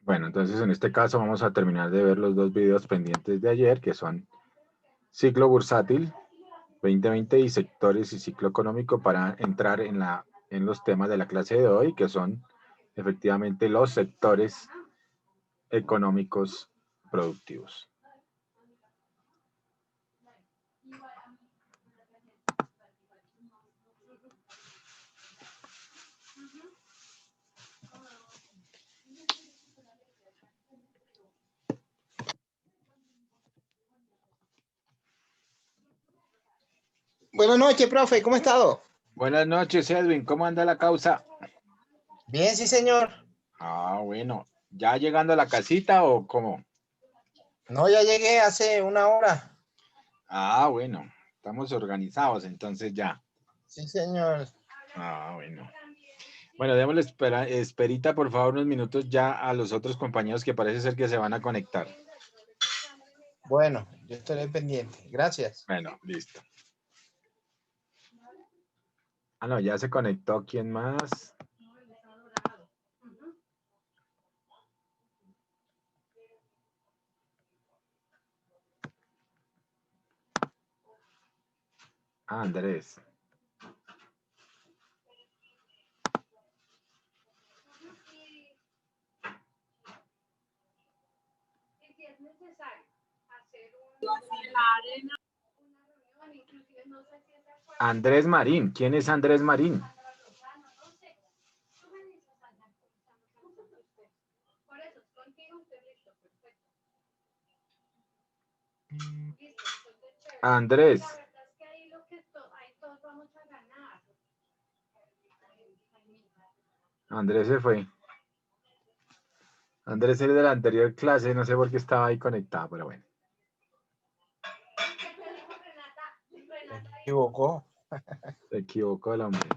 Bueno, entonces en este caso vamos a terminar de ver los dos videos pendientes de ayer, que son ciclo bursátil 2020 y sectores y ciclo económico, para entrar en los temas de la clase de hoy, que son efectivamente los sectores económicos productivos. Buenas noches, profe, ¿cómo ha estado? Buenas noches, Edwin, ¿cómo anda la causa? Bien, sí, señor. Ah, bueno, ¿ya llegando a la casita o cómo? No, ya llegué hace una hora. Ah, bueno, estamos organizados entonces ya. Sí, señor. Ah, bueno. Bueno, démosle esperita, por favor, unos minutos ya a los otros compañeros que parece ser que se van a conectar. Bueno, yo estaré pendiente. Gracias. Bueno, listo. Ah, no, ya se conectó. ¿Quién más? Ah, Andrés. Andrés Marín. ¿Quién es Andrés Marín? Andrés. Andrés se fue. Andrés es de la anterior clase, no sé por qué estaba ahí conectado, pero bueno. Me equivocó. Se equivocó el hombre.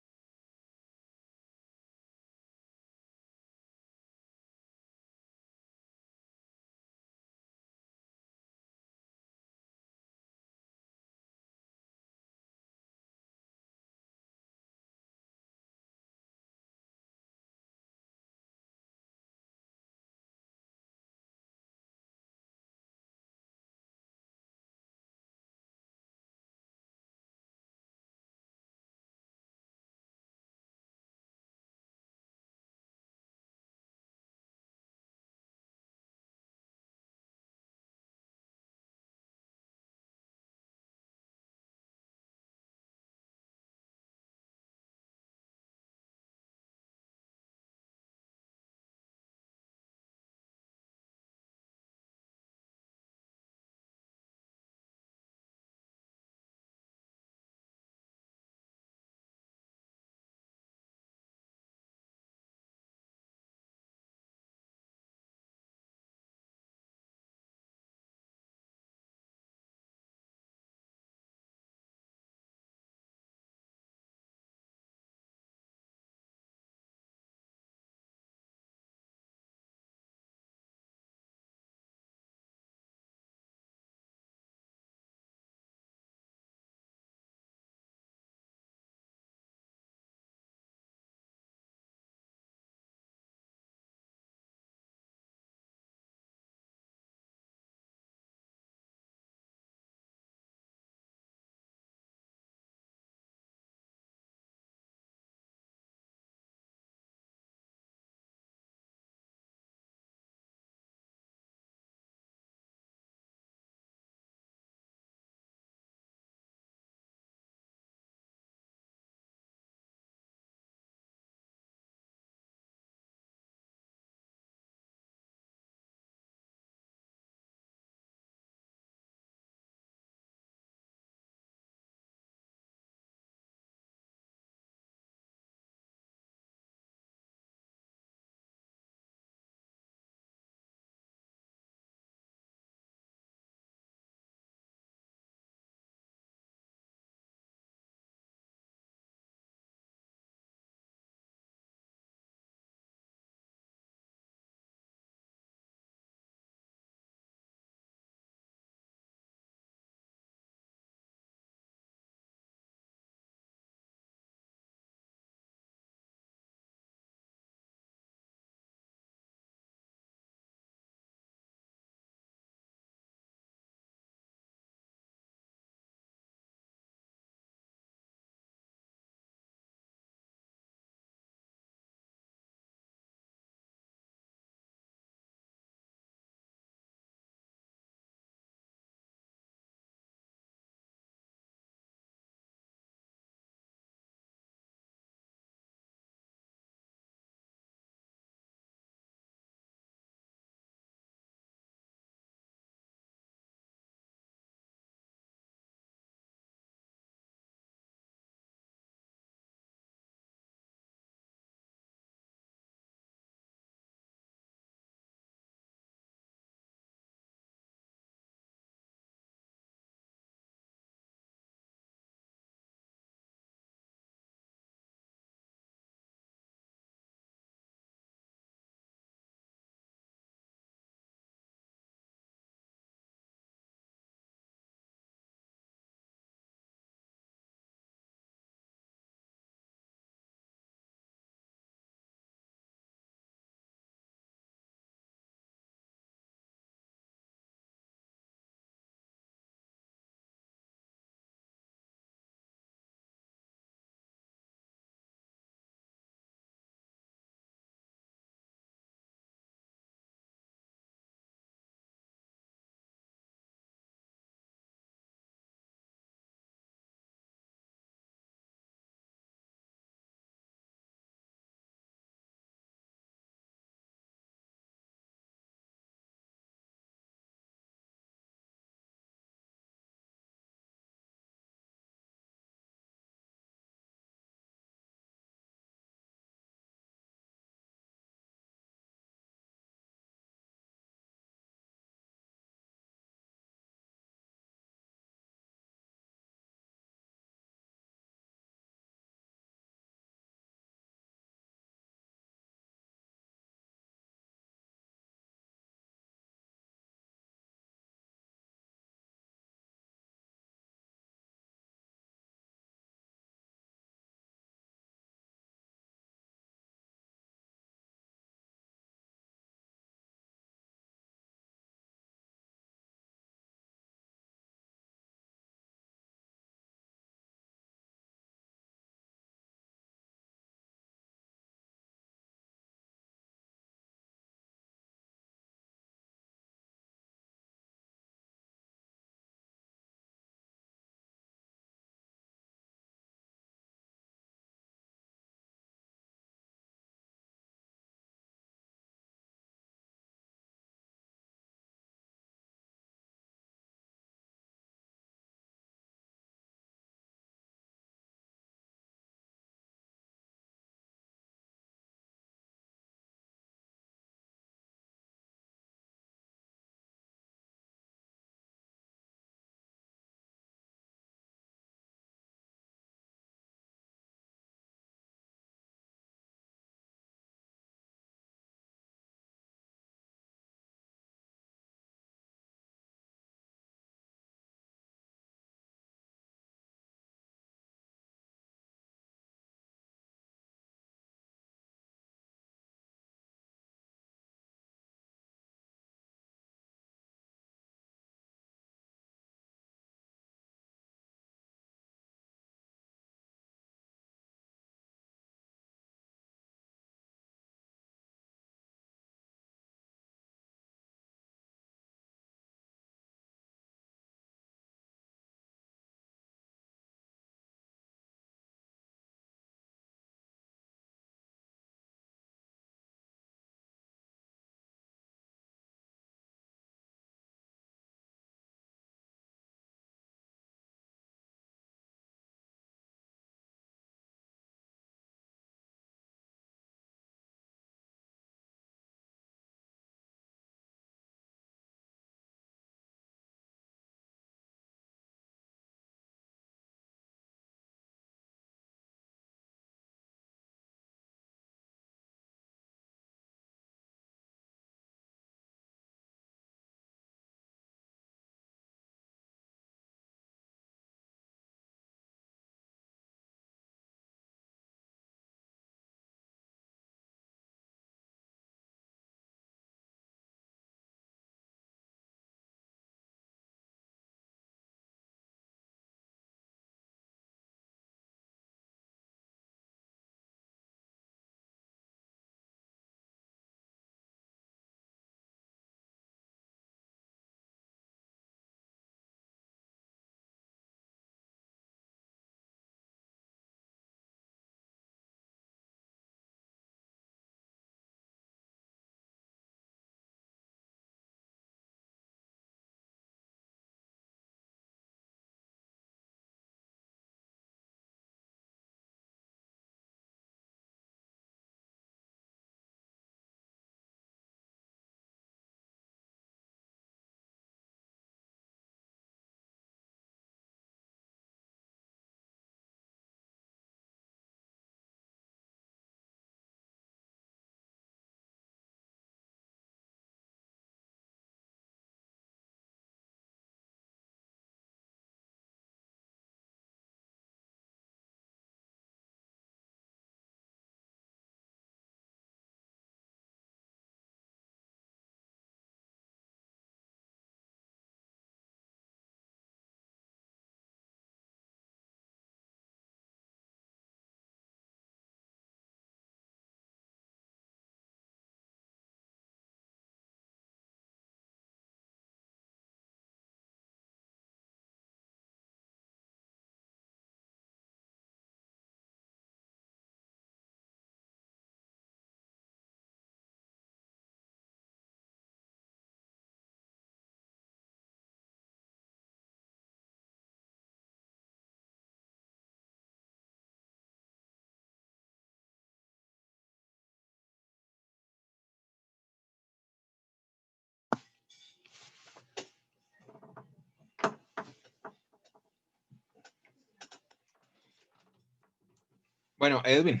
Bueno, Edwin,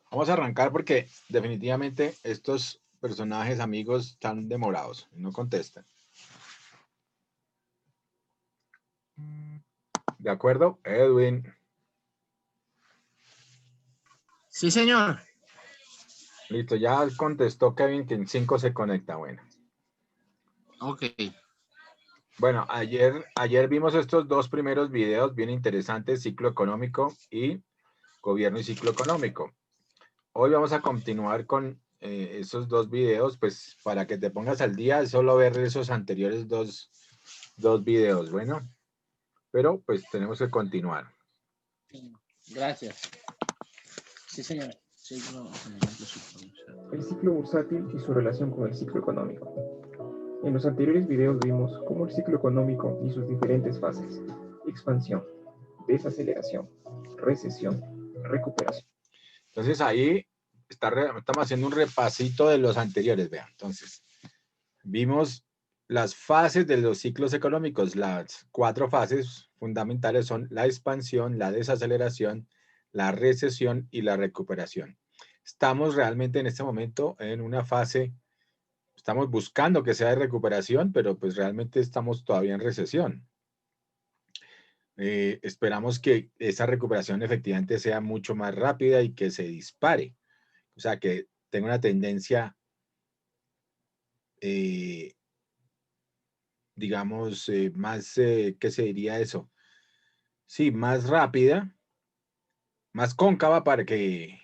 vamos a arrancar porque definitivamente estos personajes amigos están demorados, no contestan. ¿De acuerdo? Edwin. Sí, señor. Listo, ya contestó Kevin que en 5 se conecta. Bueno. Ok. Bueno, ayer vimos estos dos primeros videos bien interesantes, ciclo económico y gobierno y ciclo económico. Hoy vamos a continuar con esos dos videos, pues para que te pongas al día, solo ver esos anteriores dos videos, bueno, pero pues tenemos que continuar. Gracias. Sí, señor. El ciclo bursátil y su relación con el ciclo económico. En los anteriores videos vimos cómo el ciclo económico y sus diferentes fases: expansión, desaceleración, recesión, recuperación. Entonces ahí estamos haciendo un repasito de los anteriores, vean. Entonces, vimos las fases de los ciclos económicos. Las 4 fases fundamentales son la expansión, la desaceleración, la recesión y la recuperación. Estamos realmente en este momento en una fase, estamos buscando que sea de recuperación, pero pues realmente estamos todavía en recesión. Esperamos que esa recuperación efectivamente sea mucho más rápida y que se dispare. O sea, que tenga una tendencia, digamos, más, ¿qué se diría eso? Sí, más rápida, más cóncava para que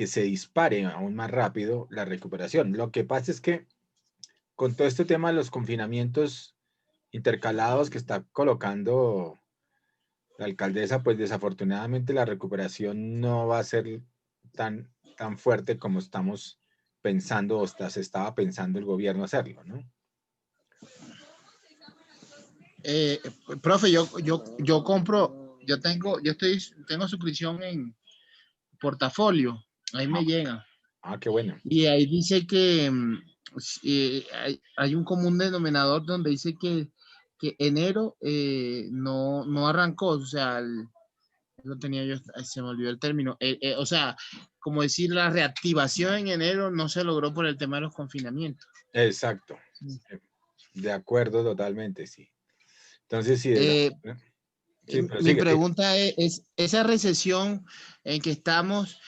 se dispare aún más rápido la recuperación. Lo que pasa es que con todo este tema de los confinamientos intercalados que está colocando la alcaldesa, pues desafortunadamente la recuperación no va a ser tan fuerte como estamos pensando o se estaba pensando el gobierno hacerlo, ¿no? Profe, yo compro, tengo suscripción en portafolio, ahí me llega. Qué bueno. Y ahí dice que hay un común denominador donde dice que enero no arrancó, o sea, lo tenía yo, se me olvidó el término, o sea, como decir, la reactivación en enero no se logró por el tema de los confinamientos. Exacto. De acuerdo totalmente, sí. Entonces, sí, sí, pero Mi sigue. pregunta es, esa recesión en que estamos,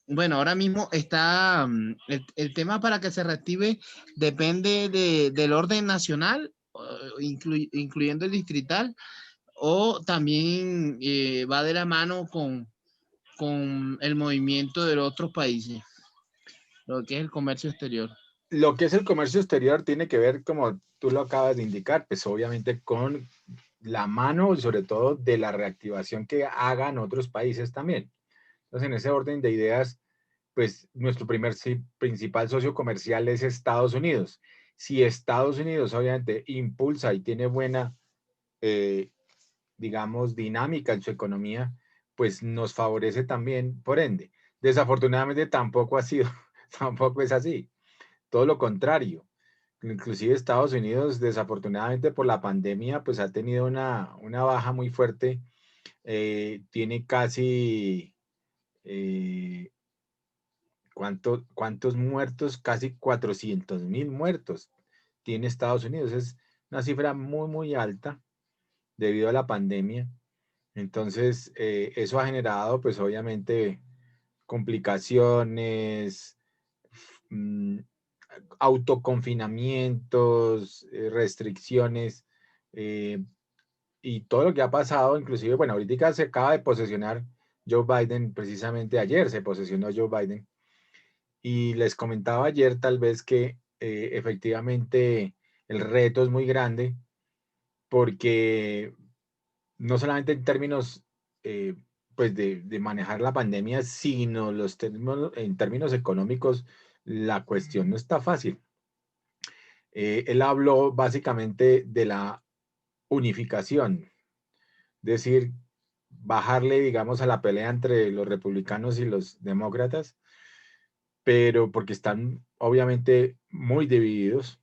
bueno, ahora mismo está, el tema para que se reactive depende del orden nacional, incluyendo el distrital, o también va de la mano con el movimiento de otros países, lo que es el comercio exterior. Lo que es el comercio exterior tiene que ver, como tú lo acabas de indicar, pues obviamente con la mano, sobre todo de la reactivación que hagan otros países también. Entonces, en ese orden de ideas, pues nuestro principal socio comercial es Estados Unidos. Si Estados Unidos obviamente impulsa y tiene buena, digamos, dinámica en su economía, pues nos favorece también, por ende. Desafortunadamente tampoco ha sido, tampoco es así. Todo lo contrario. Inclusive Estados Unidos, desafortunadamente por la pandemia, pues ha tenido una baja muy fuerte. Tiene casi, ¿cuántos muertos? Casi 400.000 muertos tiene Estados Unidos. Es una cifra muy, muy alta debido a la pandemia. Entonces, eso ha generado, pues obviamente, complicaciones, mm, autoconfinamientos, restricciones, y todo lo que ha pasado, inclusive, bueno, ahorita se acaba de posesionar Joe Biden, precisamente ayer se posesionó Joe Biden, y les comentaba ayer tal vez que efectivamente el reto es muy grande porque no solamente en términos pues de manejar la pandemia, sino en términos económicos, la cuestión no está fácil. Él habló básicamente de la unificación, es decir, bajarle, digamos, a la pelea entre los republicanos y los demócratas, pero porque están obviamente muy divididos,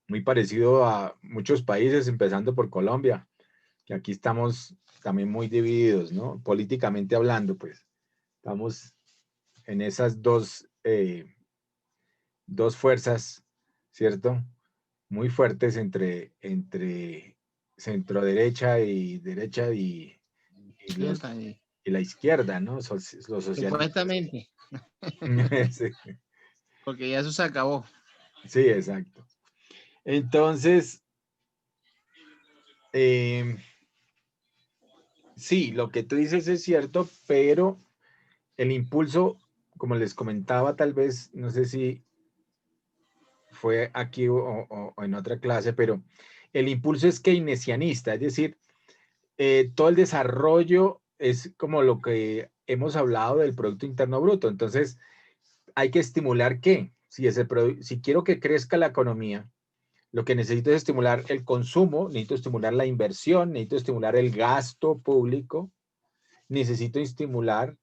muy parecido a muchos países, empezando por Colombia, que aquí estamos también muy divididos, ¿no? Políticamente hablando, pues, estamos en esas dos fuerzas, ¿cierto? Muy fuertes entre centro derecha Izquierda, y la izquierda, ¿no? Los socialistas. supuestamente, Sí, porque ya eso se acabó. sí, exacto. Entonces, sí, lo que tú dices es cierto, pero el impulso, como les comentaba, tal vez, no sé si fue aquí o en otra clase, pero el impulso es keynesianista, es decir, todo el desarrollo es como lo que hemos hablado del Producto Interno Bruto. Entonces, hay que estimular ¿qué? Si quiero que crezca la economía, lo que necesito es estimular el consumo, necesito estimular la inversión, necesito estimular el gasto público, necesito estimular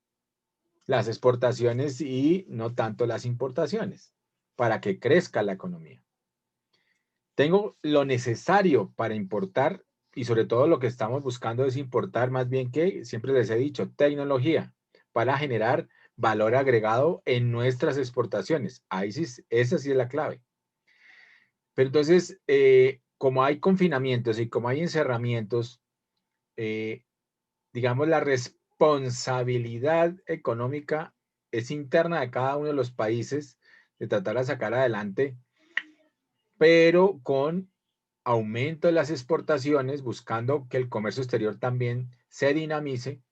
las exportaciones y no tanto las importaciones para que crezca la economía. Tengo lo necesario para importar y sobre todo lo que estamos buscando es importar más bien que, siempre les he dicho, tecnología para generar valor agregado en nuestras exportaciones. Ahí sí, esa sí es la clave. Pero entonces, como hay confinamientos y como hay encerramientos, digamos, la responsabilidad económica es interna de cada uno de los países de tratar de sacar adelante, pero con aumento de las exportaciones, buscando que el comercio exterior también se dinamice,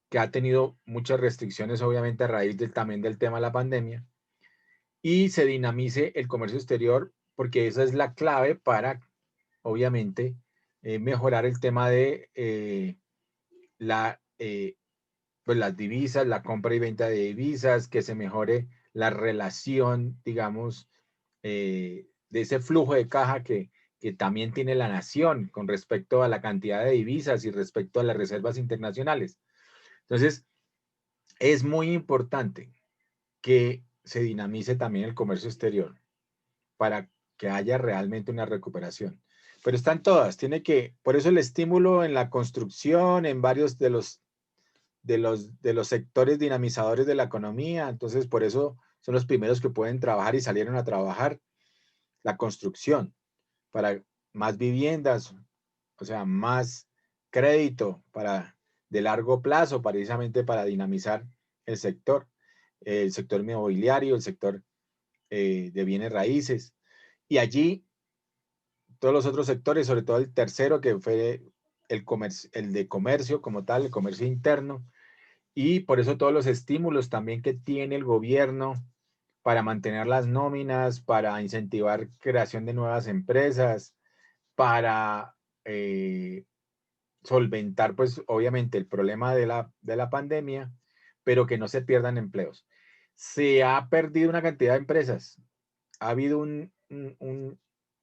que ha tenido muchas restricciones, obviamente, a raíz también del tema de la pandemia, y se dinamice el comercio exterior, porque esa es la clave para, obviamente, mejorar el tema de pues las divisas, la compra y venta de divisas, que se mejore la relación, digamos, de ese flujo de caja que también tiene la nación con respecto a la cantidad de divisas y respecto a las reservas internacionales. Entonces, es muy importante que se dinamice también el comercio exterior para que haya realmente una recuperación. Pero están todas, por eso el estímulo en la construcción, en varios de los sectores dinamizadores de la economía, entonces por eso son los primeros que pueden trabajar y salieron a trabajar la construcción para más viviendas, o sea, más crédito de largo plazo, precisamente para dinamizar el sector inmobiliario, el sector de bienes raíces. Y allí todos los otros sectores, sobre todo el tercero, que fue el de comercio como tal, el comercio interno, y por eso todos los estímulos también que tiene el gobierno para mantener las nóminas, para incentivar creación de nuevas empresas, para solventar, pues, obviamente, el problema de la pandemia, pero que no se pierdan empleos. Se ha perdido una cantidad de empresas. Ha habido un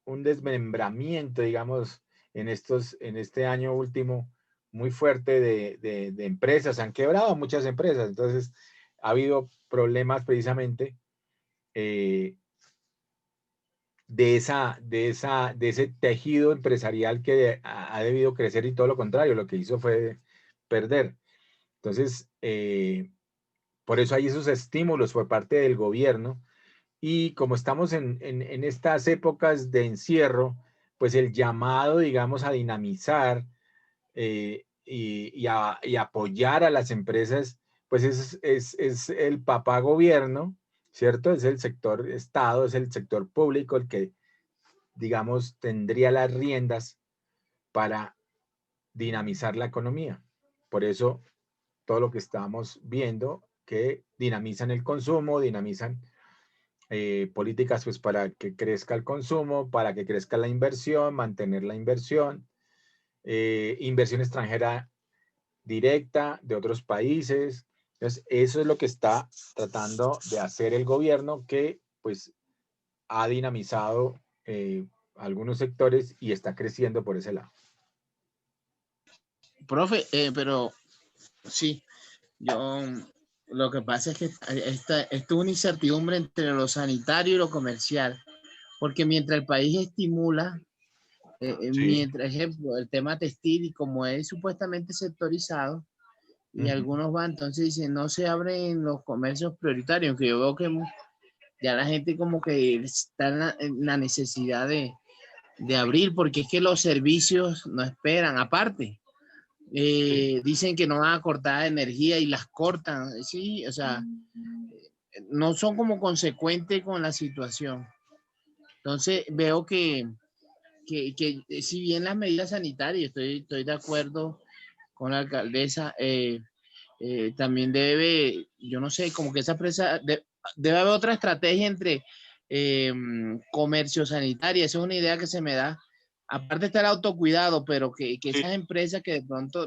desmembramiento, digamos, en este año último muy fuerte de empresas. Se han quebrado muchas empresas. Entonces, ha habido problemas precisamente de ese tejido empresarial que ha debido crecer y todo lo contrario, lo que hizo fue perder. Entonces, por eso hay esos estímulos por parte del gobierno y como estamos en estas épocas de encierro, pues el llamado, digamos, a dinamizar y apoyar a las empresas, pues es el papá gobierno, ¿cierto? Es el sector Estado, es el sector público el que digamos, tendría las riendas para dinamizar la economía. Por eso, todo lo que estamos viendo, que dinamizan el consumo, dinamizan políticas pues, para que crezca el consumo, para que crezca la inversión, mantener la inversión, inversión extranjera directa de otros países. Entonces, eso es lo que está tratando de hacer el gobierno que pues ha dinamizado algunos sectores y está creciendo por ese lado. Profe, pero sí, yo lo que pasa es que esta es una incertidumbre entre lo sanitario y lo comercial, porque mientras el país estimula Sí. Mientras, ejemplo, el tema textil, y como es supuestamente sectorizado, y Ujú. algunos van, entonces dicen, no se abren los comercios prioritarios, aunque yo veo que ya la gente como que está en la necesidad de abrir, porque es que los servicios no esperan. Aparte, Sí. dicen que no van a cortar energía y las cortan, sí, o sea, no son como consecuentes con la situación. Entonces veo que si bien las medidas sanitarias, estoy de acuerdo con la alcaldesa, también debe, yo no sé, como que esa empresa, debe haber otra estrategia entre comercio sanitario, esa es una idea que se me da. Aparte está el autocuidado, pero que Sí. esas empresas que de pronto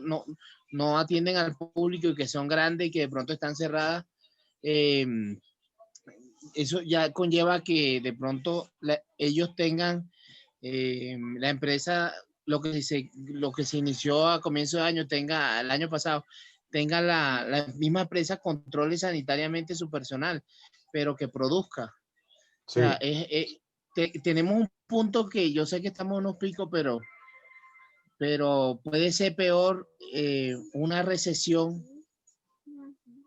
no atienden al público y que son grandes y que de pronto están cerradas, eh, eso ya conlleva que de pronto ellos tengan la empresa, lo que se inició a comienzo de año, tenga el año pasado, tenga la misma empresa controle sanitariamente su personal, pero que produzca. O sea, Sí. tenemos un punto que yo sé que estamos en unos picos, pero puede ser peor una recesión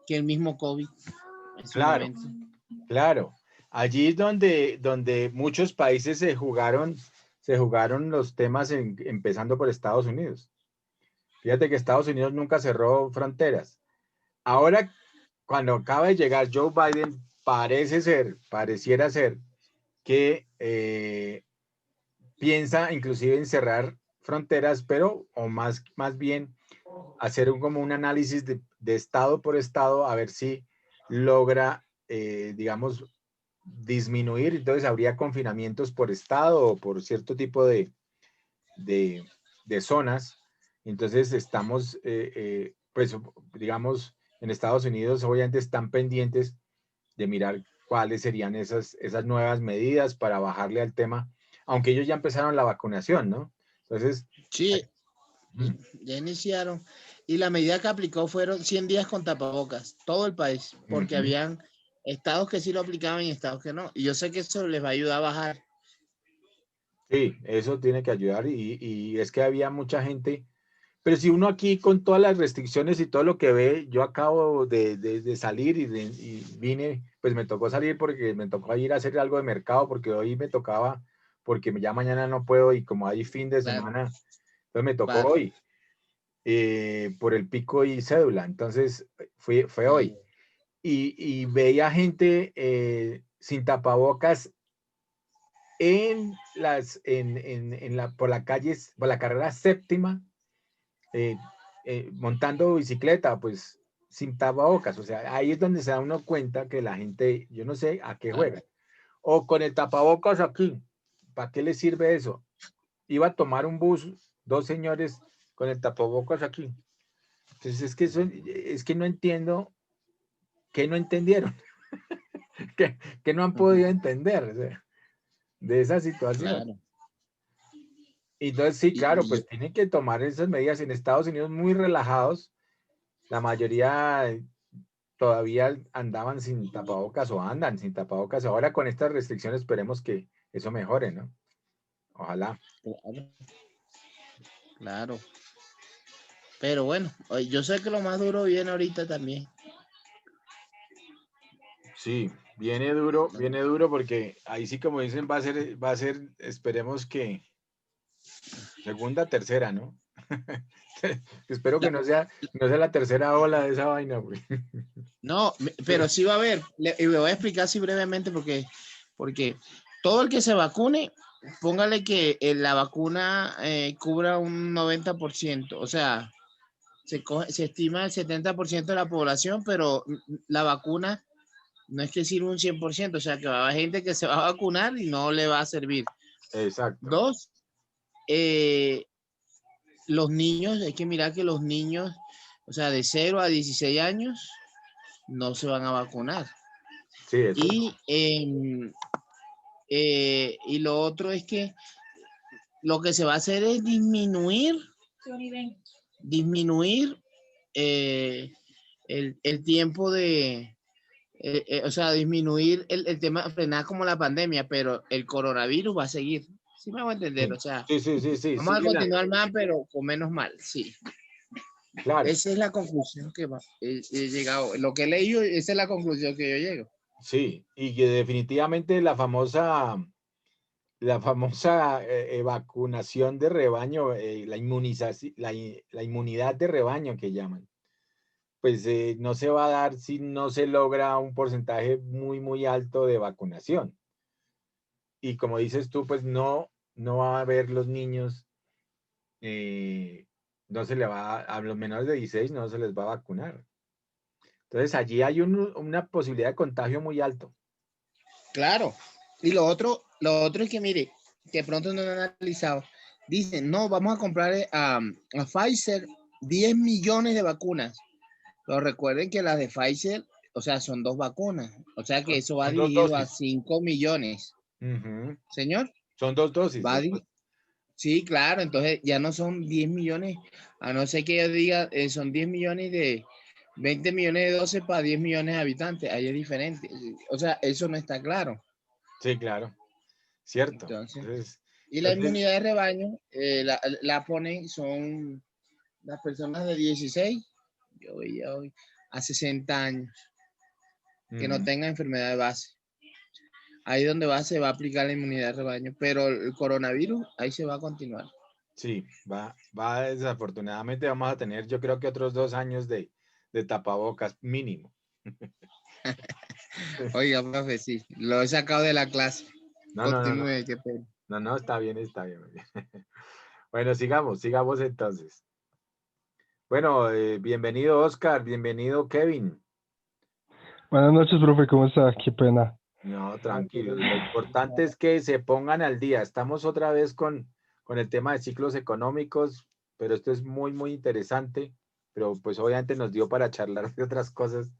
que el mismo COVID en su Claro, momento. claro. Allí es donde muchos países se jugaron los temas empezando por Estados Unidos. Fíjate que Estados Unidos nunca cerró fronteras. Ahora, cuando acaba de llegar Joe Biden, pareciera ser que piensa inclusive en cerrar fronteras, pero o más bien hacer como un análisis de estado por estado a ver si logra, digamos, disminuir. Entonces habría confinamientos por estado o por cierto tipo de, de zonas. Entonces estamos, pues, digamos, en Estados Unidos obviamente están pendientes de mirar cuáles serían esas nuevas medidas para bajarle al tema, aunque ellos ya empezaron la vacunación, ¿no? Entonces, Sí, mm, ya iniciaron. Y la medida que aplicó fueron 100 días con tapabocas, todo el país, porque ujú, habían estados que sí lo aplicaban y estados que no. Y yo sé que eso les va a ayudar a bajar. sí, eso tiene que ayudar y es que había mucha gente, pero si uno aquí con todas las restricciones y todo lo que ve, yo acabo de salir y vine, pues me tocó salir porque me tocó ir a hacer algo de mercado porque hoy me tocaba, porque ya mañana no puedo y como hay fin de Claro, semana, entonces me tocó claro. hoy por el pico y cédula, entonces fue hoy. Sí. Y veía gente sin tapabocas por la calle, por la carrera séptima, eh, montando bicicleta, pues sin tapabocas. O sea, ahí es donde se da uno cuenta que la gente, yo no sé a qué Claro. juega. O con el tapabocas aquí, ¿para qué le sirve eso? Iba a tomar un bus, dos señores con el tapabocas aquí. Entonces es que no entiendo qué no entendieron, que no han podido entender, o sea, de esa situación. Claro. Entonces, sí, claro, Y pues tienen que tomar esas medidas en Estados Unidos muy relajados. La mayoría todavía andaban sin tapabocas o andan sin tapabocas. Ahora con estas restricciones esperemos que eso mejore, ¿no? Ojalá. claro, claro. Pero bueno, yo sé que lo más duro viene ahorita también. Sí, viene duro porque ahí sí, como dicen, va a ser, esperemos que segunda, tercera, ¿no? Espero que La- no sea la tercera ola de esa vaina, güey. no, pero sí va a haber. Y me voy a explicar así brevemente porque todo el que se vacune, póngale que la vacuna cubra un 90%. O sea, se estima el 70% de la población, pero la vacuna no es que sirva un 100%. O sea, que va a haber gente que se va a vacunar y no le va a servir. Exacto. Dos, eh, los niños, hay que mirar que los niños, o sea, de 0 a 16 años, no se van a vacunar. Sí, eso Y, no. y lo otro es que lo que se va a hacer es disminuir eh, el tiempo o sea, disminuir el tema, frenar como la pandemia, pero el coronavirus va a seguir. Sí me voy a entender, o sea, Sí. vamos a Sigue continuar mal, pero con menos mal, sí. claro, Esa es la conclusión que he llegado. Lo que he leído, esa es la conclusión que yo llego. sí. Y que definitivamente la famosa vacunación de rebaño, la inmunización, la inmunidad de rebaño que llaman, pues no se va a dar si no se logra un porcentaje muy alto de vacunación. Y como dices tú, pues no va a haber los niños, no se le va a los menores de 16 no se les va a vacunar. Entonces allí hay una posibilidad de contagio muy alto. Claro. Y lo otro es que mire, que pronto no lo han analizado. Dicen, no, vamos a comprar a Pfizer 10 millones de vacunas. Pero recuerden que las de Pfizer, o sea, son 2 vacunas. O sea que eso va Son 2 dirigido a dosis. 5 millones. Ujú. Señor, Son 2 dosis. va sí, claro, entonces ya no son 10 millones, a no ser que yo diga, son 10 millones de 20 millones de dosis para 10 millones de habitantes, ahí es diferente. O sea, eso no está claro. Sí, claro. Cierto. Entonces, Entonces, y la inmunidad de rebaño la ponen, son las personas de 16, yo veía hoy, a 60 años, que no tengan enfermedad de base. Ahí donde se va a aplicar la inmunidad de rebaño, pero el coronavirus, ahí se va a continuar. sí, va desafortunadamente vamos a tener, yo creo que otros 2 años de tapabocas mínimo. Oiga, profe, sí, lo he sacado de la clase. No, Continúe, qué pena. no, está bien. Bueno, sigamos entonces. Bueno, bienvenido Oscar, bienvenido Kevin. Buenas noches, profe, ¿cómo está? Qué pena. No, tranquilos. Lo importante es que se pongan al día. Estamos otra vez con el tema de ciclos económicos, pero esto es muy interesante. Pero pues obviamente nos dio para charlar de otras cosas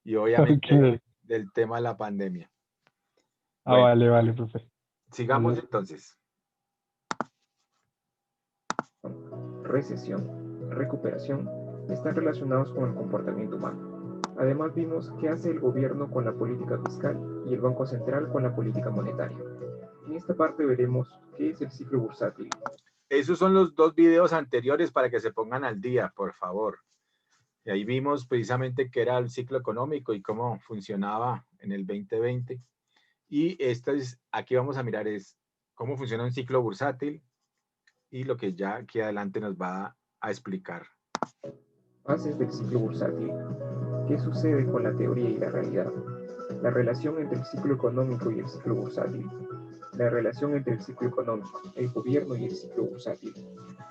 y obviamente Ok. del tema de la pandemia. Ah, Bueno, vale, profe. sigamos entonces. Recesión, recuperación están relacionados con el comportamiento humano. Además vimos qué hace el gobierno con la política fiscal y el Banco Central con la política monetaria. En esta parte veremos qué es el ciclo bursátil. Esos son los 2 videos anteriores para que se pongan al día, por favor. Y ahí vimos precisamente qué era el ciclo económico y cómo funcionaba en el 2020. Y aquí vamos a mirar es cómo funciona un ciclo bursátil y lo que ya aquí adelante nos va a explicar. Fases del ciclo bursátil. ¿Qué sucede con la teoría y la realidad? La relación entre el ciclo económico y el ciclo bursátil. La relación entre el ciclo económico, el gobierno y el ciclo bursátil.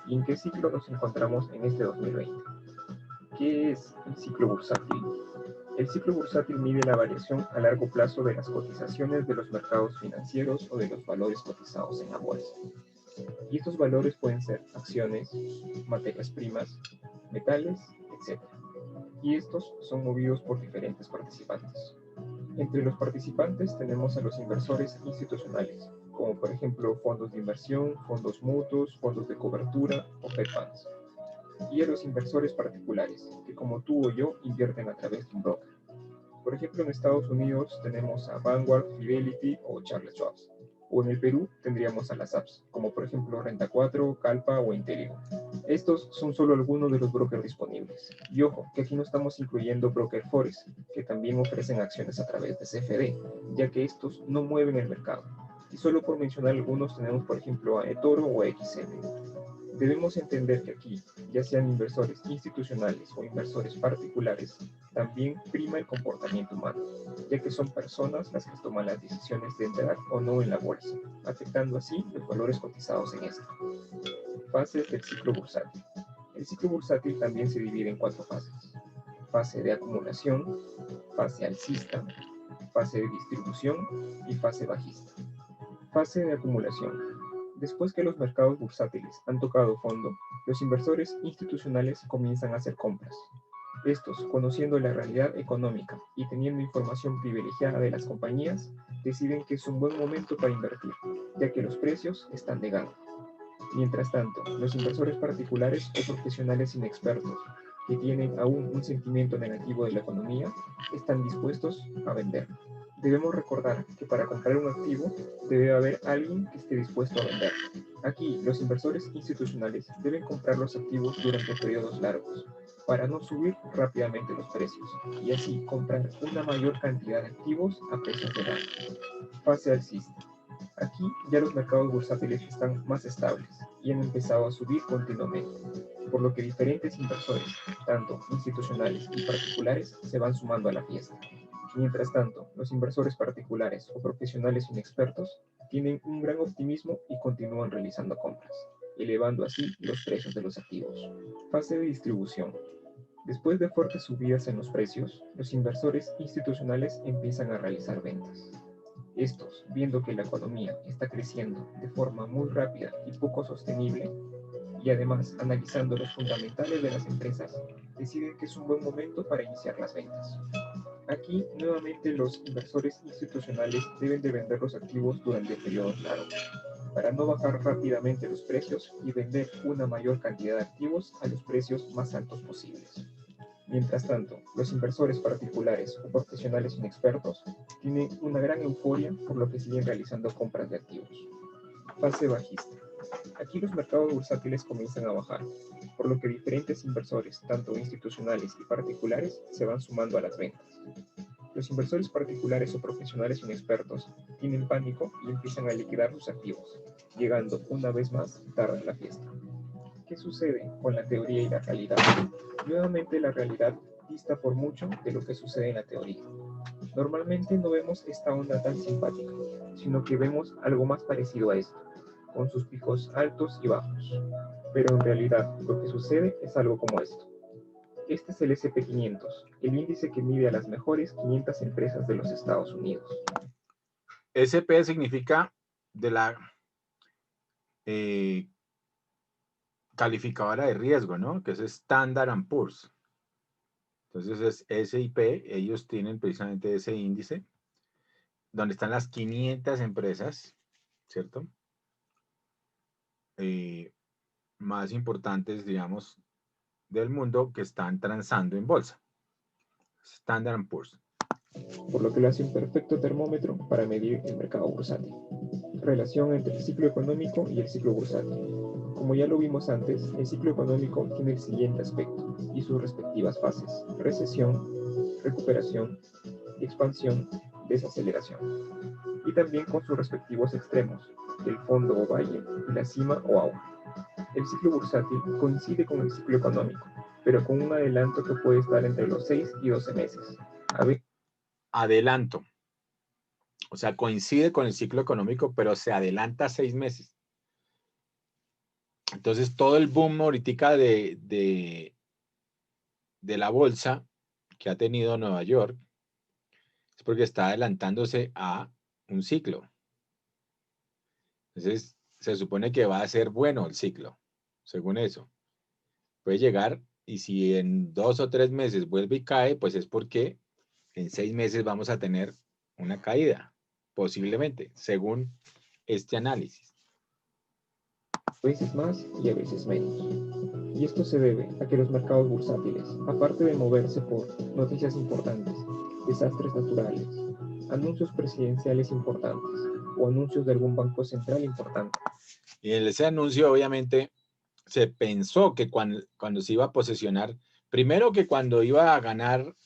¿Y en qué ciclo nos encontramos en este 2020? ¿Qué es el ciclo bursátil? El ciclo bursátil mide la variación a largo plazo de las cotizaciones de los mercados financieros o de los valores cotizados en la bolsa. Y estos valores pueden ser acciones, materias primas, metales, etc. Y estos son movidos por diferentes participantes. Entre los participantes tenemos a los inversores institucionales, como por ejemplo fondos de inversión, fondos mutuos, fondos de cobertura o hedge funds. Y a los inversores particulares, que como tú o yo invierten a través de un broker. Por ejemplo, en Estados Unidos tenemos a Vanguard, Fidelity o Charles Schwab. O en el Perú tendríamos a las apps, como por ejemplo Renta 4, Calpa o Inteligo. Estos son solo algunos de los brokers disponibles. Y ojo, que aquí no estamos incluyendo Broker Forex, que también ofrecen acciones a través de CFD, ya que estos no mueven el mercado. Y solo por mencionar algunos tenemos por ejemplo a eToro o a XM. Debemos entender que aquí, ya sean inversores institucionales o inversores particulares, también prima el comportamiento humano, ya que son personas las que toman las decisiones de entrar o no en la bolsa, afectando así los valores cotizados en esta. Fases del ciclo bursátil. El ciclo bursátil también se divide en 4 fases. Fase de acumulación, fase alcista, fase de distribución y fase bajista. Fase de acumulación. Después que los mercados bursátiles han tocado fondo, los inversores institucionales comienzan a hacer compras. Estos, conociendo la realidad económica y teniendo información privilegiada de las compañías, deciden que es un buen momento para invertir, ya que los precios están de gana. Mientras tanto, los inversores particulares o profesionales inexpertos, que tienen aún un sentimiento negativo de la economía, están dispuestos a vender. Debemos recordar que para comprar un activo debe haber alguien que esté dispuesto a venderlo. Aquí, los inversores institucionales deben comprar los activos durante periodos largos para no subir rápidamente los precios y así comprar una mayor cantidad de activos a precios reales. Fase alcista. Aquí ya los mercados bursátiles están más estables y han empezado a subir continuamente, por lo que diferentes inversores, tanto institucionales y particulares, se van sumando a la fiesta. Mientras tanto, los inversores particulares o profesionales inexpertos tienen un gran optimismo y continúan realizando compras, elevando así los precios de los activos. Fase de distribución. Después de fuertes subidas en los precios, los inversores institucionales empiezan a realizar ventas. Estos, viendo que la economía está creciendo de forma muy rápida y poco sostenible, y además analizando los fundamentales de las empresas, deciden que es un buen momento para iniciar las ventas. Aquí, nuevamente, los inversores institucionales deben de vender los activos durante periodos largos, para no bajar rápidamente los precios y vender una mayor cantidad de activos a los precios más altos posibles. Mientras tanto, los inversores particulares o profesionales inexpertos tienen una gran euforia por lo que siguen realizando compras de activos. Fase bajista. Aquí los mercados bursátiles comienzan a bajar, por lo que diferentes inversores, tanto institucionales y particulares, se van sumando a las ventas. Los inversores particulares o profesionales inexpertos tienen pánico y empiezan a liquidar sus activos, llegando una vez más tarde en la fiesta. ¿Qué sucede con la teoría y la realidad? Nuevamente la realidad dista por mucho de lo que sucede en la teoría. Normalmente no vemos esta onda tan simpática, sino que vemos algo más parecido a esto, con sus picos altos y bajos. Pero en realidad lo que sucede es algo como esto. Este es el S&P500, el índice que mide a las mejores 500 empresas de los Estados Unidos. SP significa de la calificadora de riesgo, ¿no? Que es Standard & Poor's. Entonces es S&P, ellos tienen precisamente ese índice, donde están las 500 empresas, ¿cierto? Más importantes, digamos, del mundo que están transando en bolsa. Standard & Poor's. Por lo que lo hace un perfecto termómetro para medir el mercado bursátil. Relación entre el ciclo económico y el ciclo bursátil. Como ya lo vimos antes, el ciclo económico tiene el siguiente aspecto y sus respectivas fases: recesión, recuperación, expansión, desaceleración. Y también con sus respectivos extremos, el fondo o valle y la cima o agua. El ciclo bursátil coincide con el ciclo económico, pero con un adelanto que puede estar entre los 6 y 12 meses. Adelanto. O sea, coincide con el ciclo económico, pero se adelanta 6 meses. Entonces, todo el boom ahorita de la bolsa que ha tenido Nueva York es porque está adelantándose a un ciclo. Entonces, se supone que va a ser bueno el ciclo, según eso. Puede llegar, y si en 2 o 3 meses vuelve y cae, pues es porque en 6 meses vamos a tener una caída, posiblemente, según este análisis. A veces más y a veces menos. Y esto se debe a que los mercados bursátiles, aparte de moverse por noticias importantes, desastres naturales, anuncios presidenciales importantes o anuncios de algún banco central importante. Y en ese anuncio, obviamente, se pensó que cuando se iba a posesionar, primero que cuando iba a ganar,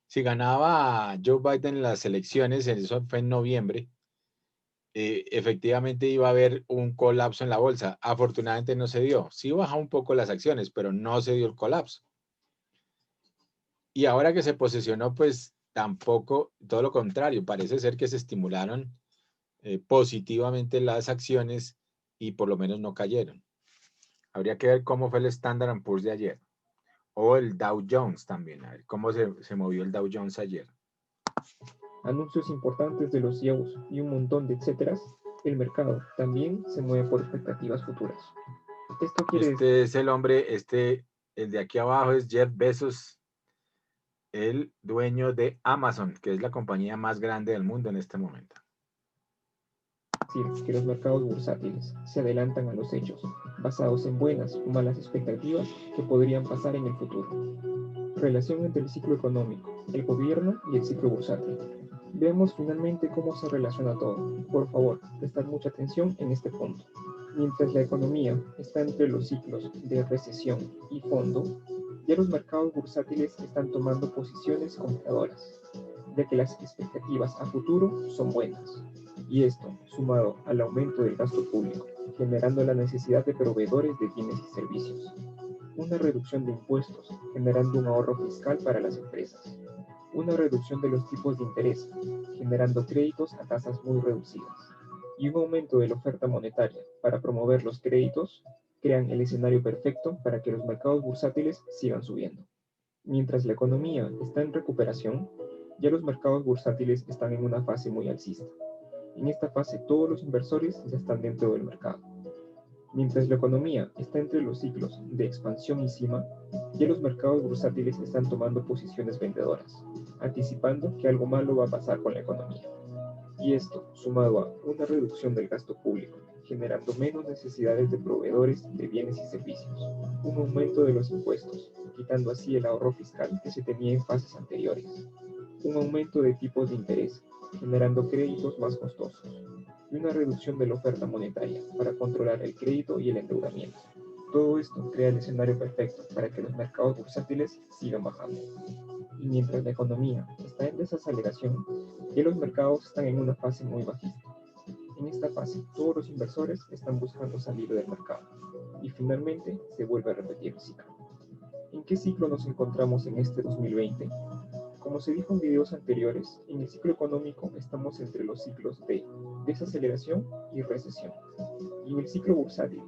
si ganaba Joe Biden las elecciones, eso fue en noviembre, efectivamente iba a haber un colapso en la bolsa. Afortunadamente no se dio. Sí bajó un poco las acciones, pero no se dio el colapso. Y ahora que se posesionó, pues tampoco, todo lo contrario, parece ser que se estimularon positivamente las acciones y por lo menos no cayeron. Habría que ver cómo fue el Standard & Poor's de ayer. O el Dow Jones también, a ver cómo se movió el Dow Jones ayer. Anuncios importantes de los CEOs y un montón de etcéteras, el mercado también se mueve por expectativas futuras. Esto quiere decir... Es el hombre, el de aquí abajo es Jeff Bezos, el dueño de Amazon, que es la compañía más grande del mundo en este momento. Que los mercados bursátiles se adelantan a los hechos, basados en buenas o malas expectativas que podrían pasar en el futuro. Relación entre el ciclo económico, el gobierno y el ciclo bursátil. Veamos finalmente cómo se relaciona todo. Por favor, prestad mucha atención en este punto. Mientras la economía está entre los ciclos de recesión y fondo, ya los mercados bursátiles están tomando posiciones compradoras, ya que las expectativas a futuro son buenas. Y esto, sumado al aumento del gasto público, generando la necesidad de proveedores de bienes y servicios, una reducción de impuestos, generando un ahorro fiscal para las empresas, una reducción de los tipos de interés, generando créditos a tasas muy reducidas, y un aumento de la oferta monetaria para promover los créditos, crean el escenario perfecto para que los mercados bursátiles sigan subiendo. Mientras la economía está en recuperación, ya los mercados bursátiles están en una fase muy alcista. En esta fase todos los inversores ya están dentro del mercado. Mientras la economía está entre los ciclos de expansión y cima, ya los mercados bursátiles están tomando posiciones vendedoras, anticipando que algo malo va a pasar con la economía. Y esto, sumado a una reducción del gasto público, generando menos necesidades de proveedores de bienes y servicios, un aumento de los impuestos, quitando así el ahorro fiscal que se tenía en fases anteriores, un aumento de tipos de interés, generando créditos más costosos, y una reducción de la oferta monetaria para controlar el crédito y el endeudamiento. Todo esto crea el escenario perfecto para que los mercados bursátiles sigan bajando. Y mientras la economía está en desaceleración, ya los mercados están en una fase muy bajista. En esta fase, todos los inversores están buscando salir del mercado. Y finalmente, se vuelve a repetir el ciclo. ¿En qué ciclo nos encontramos en este 2020? Como se dijo en videos anteriores, en el ciclo económico estamos entre los ciclos de desaceleración y recesión. Y en el ciclo bursátil,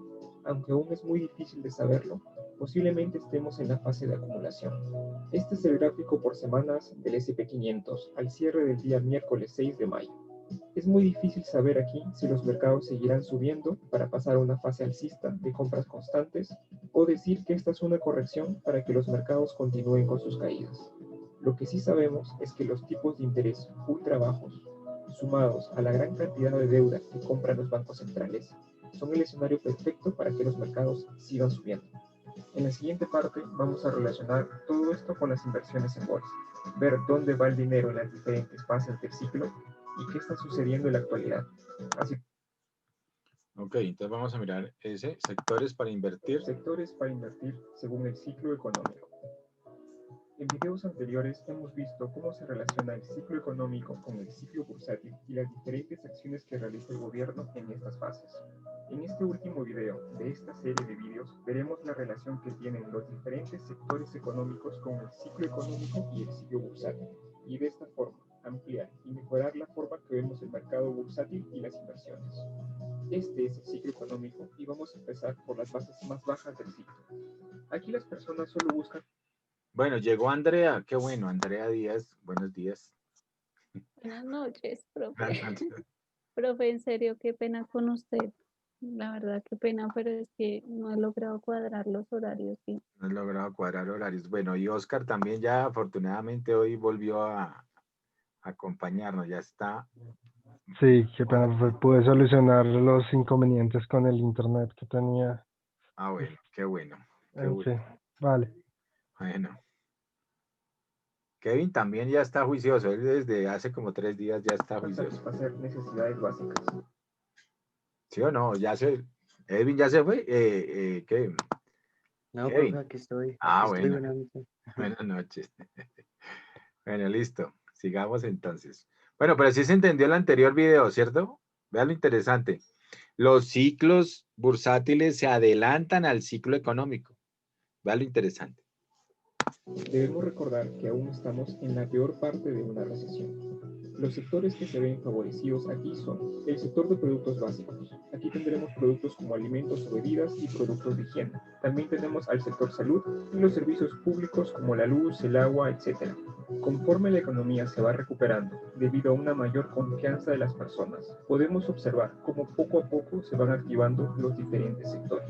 aunque aún es muy difícil de saberlo, posiblemente estemos en la fase de acumulación. Este es el gráfico por semanas del S&P 500 al cierre del día miércoles 6 de mayo. Es muy difícil saber aquí si los mercados seguirán subiendo para pasar a una fase alcista de compras constantes o decir que esta es una corrección para que los mercados continúen con sus caídas. Lo que sí sabemos es que los tipos de interés ultra bajos, sumados a la gran cantidad de deuda que compran los bancos centrales, son el escenario perfecto para que los mercados sigan subiendo. En la siguiente parte vamos a relacionar todo esto con las inversiones en bolsa, ver dónde va el dinero en las diferentes fases del ciclo y qué está sucediendo en la actualidad. Así Ok, entonces vamos a mirar ese, sectores para invertir. sectores para invertir según el ciclo económico. En videos anteriores hemos visto cómo se relaciona el ciclo económico con el ciclo bursátil y las diferentes acciones que realiza el gobierno en estas fases. En este último video de esta serie de videos veremos la relación que tienen los diferentes sectores económicos con el ciclo económico y el ciclo bursátil, y de esta forma ampliar y mejorar la forma que vemos el mercado bursátil y las inversiones. Este es el ciclo económico y vamos a empezar por las bases más bajas del ciclo. Aquí las personas solo buscan. Bueno, llegó Andrea, qué bueno, Andrea Díaz, buenos días. Buenas noches, profe. Profe, en serio, qué pena con usted. La verdad, qué pena, pero es que no he logrado cuadrar los horarios. Sí. No he logrado cuadrar horarios. Bueno, y Oscar también ya afortunadamente hoy volvió a acompañarnos, ya está. Sí, qué pena, pude solucionar los inconvenientes con el internet que tenía. Ah, bueno, qué bueno. Qué En bueno. fin, vale. Bueno. Kevin también ya está juicioso, él desde hace como 3 días ya está juicioso. Satisfacer necesidades básicas. ¿Sí o no? Ya se, Edwin ya se fue. Kevin. No, Kevin. profe, aquí estoy. Ah, Aquí estoy, bueno. buenas noches. Buenas noches. Bueno, listo. Sigamos entonces. Bueno, pero sí se entendió el anterior video, ¿cierto? Vean lo interesante. Los ciclos bursátiles se adelantan al ciclo económico. Vean lo interesante. Debemos recordar que aún estamos en la peor parte de una recesión. Los sectores que se ven favorecidos aquí son el sector de productos básicos. Aquí tendremos productos como alimentos o bebidas y productos de higiene. También tenemos al sector salud y los servicios públicos como la luz, el agua, etc. Conforme la economía se va recuperando, debido a una mayor confianza de las personas, podemos observar cómo poco a poco se van activando los diferentes sectores.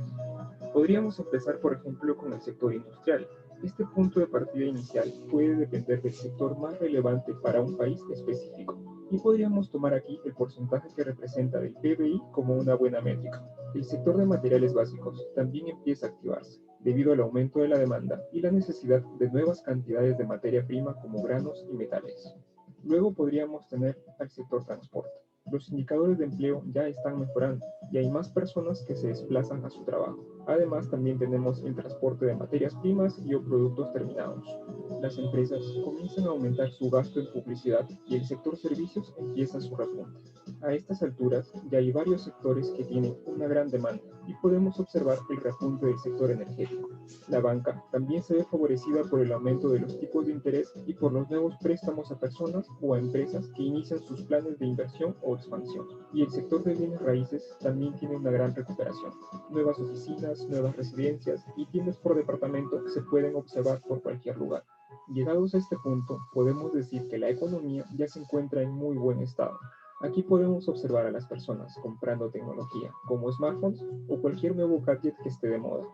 Podríamos empezar, por ejemplo, con el sector industrial. Este punto de partida inicial puede depender del sector más relevante para un país específico, y podríamos tomar aquí el porcentaje que representa del PBI como una buena métrica. El sector de materiales básicos también empieza a activarse, debido al aumento de la demanda y la necesidad de nuevas cantidades de materia prima como granos y metales. Luego podríamos tener al sector transporte. Los indicadores de empleo ya están mejorando y hay más personas que se desplazan a su trabajo. Además, también tenemos el transporte de materias primas y o productos terminados. Las empresas comienzan a aumentar su gasto en publicidad y el sector servicios empieza su repunte. A estas alturas ya hay varios sectores que tienen una gran demanda y podemos observar el repunte del sector energético. La banca también se ve favorecida por el aumento de los tipos de interés y por los nuevos préstamos a personas o a empresas que inician sus planes de inversión o expansión. Y el sector de bienes raíces también tiene una gran recuperación. Nuevas oficinas, nuevas residencias y tiendas por departamento se pueden observar por cualquier lugar. Llegados a este punto, podemos decir que la economía ya se encuentra en muy buen estado. Aquí podemos observar a las personas comprando tecnología, como smartphones o cualquier nuevo gadget que esté de moda.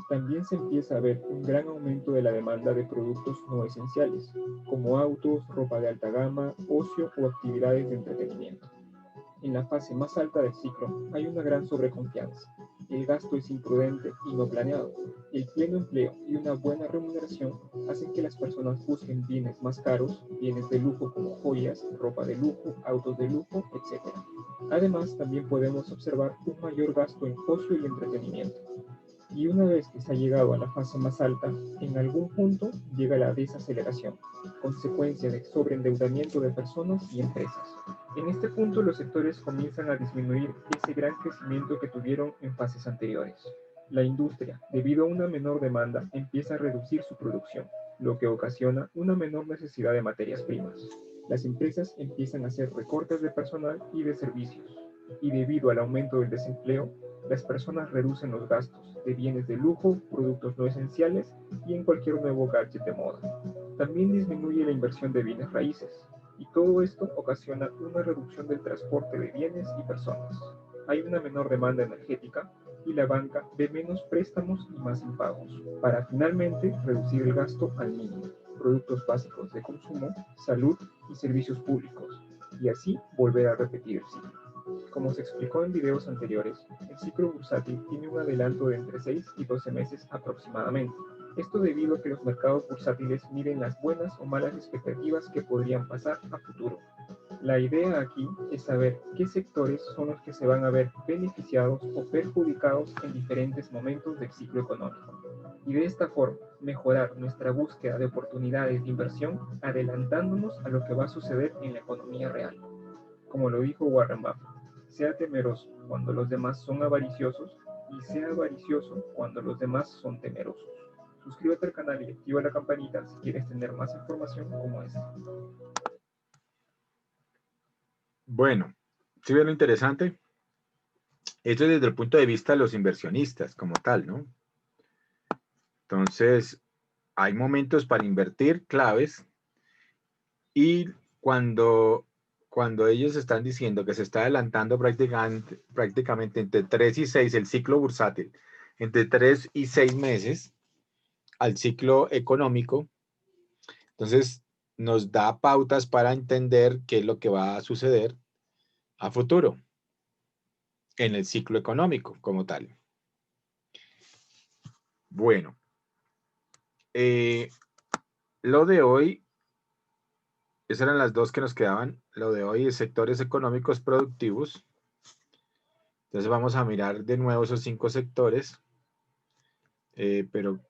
También se empieza a ver un gran aumento de la demanda de productos no esenciales, como autos, ropa de alta gama, ocio o actividades de entretenimiento. En la fase más alta del ciclo hay una gran sobreconfianza. El gasto es imprudente y no planeado. El pleno empleo y una buena remuneración hacen que las personas busquen bienes más caros, bienes de lujo como joyas, ropa de lujo, autos de lujo, etc. Además, también podemos observar un mayor gasto en ocio y entretenimiento. Y una vez que se ha llegado a la fase más alta, en algún punto llega la desaceleración, consecuencia de sobreendeudamiento de personas y empresas. En este punto los sectores comienzan a disminuir ese gran crecimiento que tuvieron en fases anteriores. La industria, debido a una menor demanda, empieza a reducir su producción, lo que ocasiona una menor necesidad de materias primas. Las empresas empiezan a hacer recortes de personal y de servicios, y debido al aumento del desempleo, las personas reducen los gastos de bienes de lujo, productos no esenciales y en cualquier nuevo gadget de moda. También disminuye la inversión de bienes raíces, y todo esto ocasiona una reducción del transporte de bienes y personas. Hay una menor demanda energética y la banca ve menos préstamos y más impagos, para finalmente reducir el gasto al mínimo, productos básicos de consumo, salud y servicios públicos, y así volver a repetir el ciclo. Como se explicó en videos anteriores, el ciclo bursátil tiene un adelanto de entre 6 y 12 meses aproximadamente. Esto debido a que los mercados bursátiles miden las buenas o malas expectativas que podrían pasar a futuro. La idea aquí es saber qué sectores son los que se van a ver beneficiados o perjudicados en diferentes momentos del ciclo económico. Y de esta forma, mejorar nuestra búsqueda de oportunidades de inversión adelantándonos a lo que va a suceder en la economía real. Como lo dijo Warren Buffett, sea temeroso cuando los demás son avariciosos y sea avaricioso cuando los demás son temerosos. Suscríbete al canal y activa la campanita si quieres tener más información como esta. Bueno, ¿sí ven lo interesante? Esto es desde el punto de vista de los inversionistas como tal, ¿no? Entonces, hay momentos para invertir claves y cuando ellos están diciendo que se está adelantando prácticamente entre 3 y 6 el ciclo bursátil, entre 3 y 6 meses al ciclo económico, entonces nos da pautas para entender qué es lo que va a suceder a futuro en el ciclo económico como tal. Bueno, lo de hoy, esas eran las dos que nos quedaban. Lo de hoy es sectores económicos productivos. Entonces vamos a mirar de nuevo esos 5 sectores, pero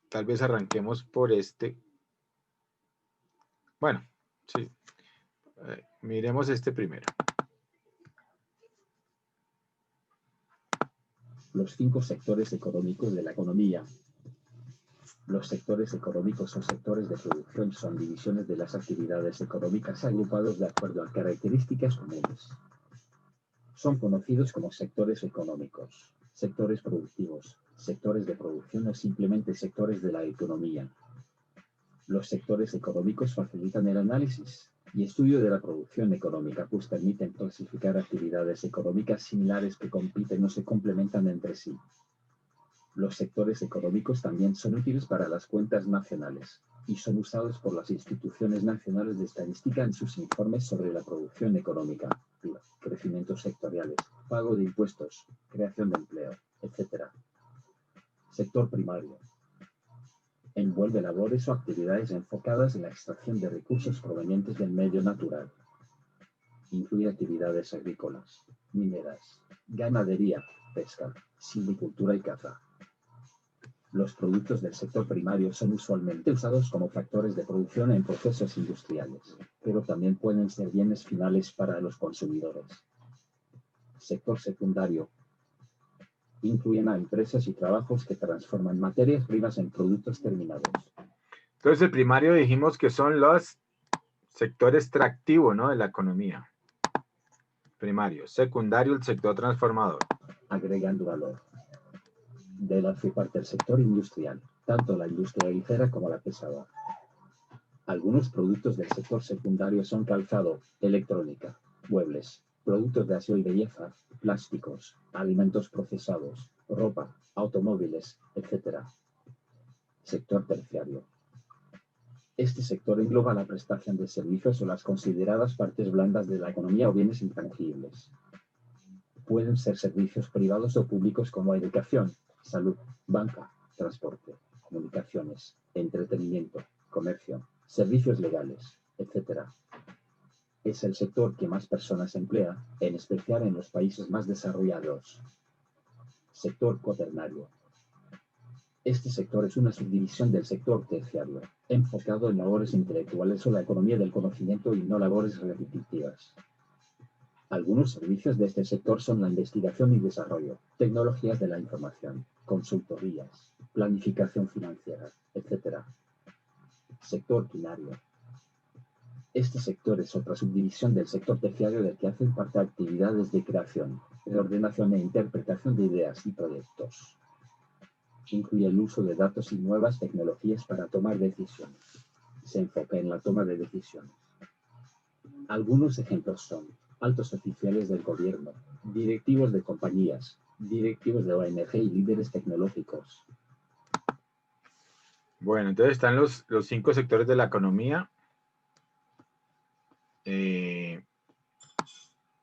tal vez arranquemos por este. Bueno, sí, miremos este primero. Los 5 sectores económicos de la economía. Los sectores económicos o sectores de producción son divisiones de las actividades económicas agrupados de acuerdo a características comunes. Son conocidos como sectores económicos, sectores productivos, sectores de producción o simplemente sectores de la economía. Los sectores económicos facilitan el análisis y estudio de la producción económica, pues permiten clasificar actividades económicas similares que compiten o se complementan entre sí. Los sectores económicos también son útiles para las cuentas nacionales y son usados por las instituciones nacionales de estadística en sus informes sobre la producción económica, crecimientos sectoriales, pago de impuestos, creación de empleo, etc. Sector primario. Envuelve labores o actividades enfocadas en la extracción de recursos provenientes del medio natural. Incluye actividades agrícolas, mineras, ganadería, pesca, silvicultura y caza. Los productos del sector primario son usualmente usados como factores de producción en procesos industriales, pero también pueden ser bienes finales para los consumidores. Sector secundario. Incluyen a empresas y trabajos que transforman materias primas en productos terminados. Entonces, el primario dijimos que son los sectores extractivos, ¿no?, de la economía. Primario. Secundario, el sector transformador. Agregando valor. De la hace parte el sector industrial, tanto la industria ligera como la pesada. Algunos productos del sector secundario son calzado, electrónica, muebles, productos de aseo y belleza, plásticos, alimentos procesados, ropa, automóviles, etc. Sector terciario. Este sector engloba la prestación de servicios o las consideradas partes blandas de la economía o bienes intangibles. Pueden ser servicios privados o públicos como educación, salud, banca, transporte, comunicaciones, entretenimiento, comercio, servicios legales, etc. Es el sector que más personas emplea, en especial en los países más desarrollados. Sector cuaternario. Este sector es una subdivisión del sector terciario, enfocado en labores intelectuales o la economía del conocimiento y no labores repetitivas. Algunos servicios de este sector son la investigación y desarrollo, tecnologías de la información, consultorías, planificación financiera, etc. Sector quinario. Este sector es otra subdivisión del sector terciario del que hacen parte actividades de creación, reordenación e interpretación de ideas y proyectos. Incluye el uso de datos y nuevas tecnologías para tomar decisiones. Se enfoca en la toma de decisiones. Algunos ejemplos son altos oficiales del gobierno, directivos de compañías, directivos de ONG y líderes tecnológicos. Bueno, entonces están los 5 sectores de la economía.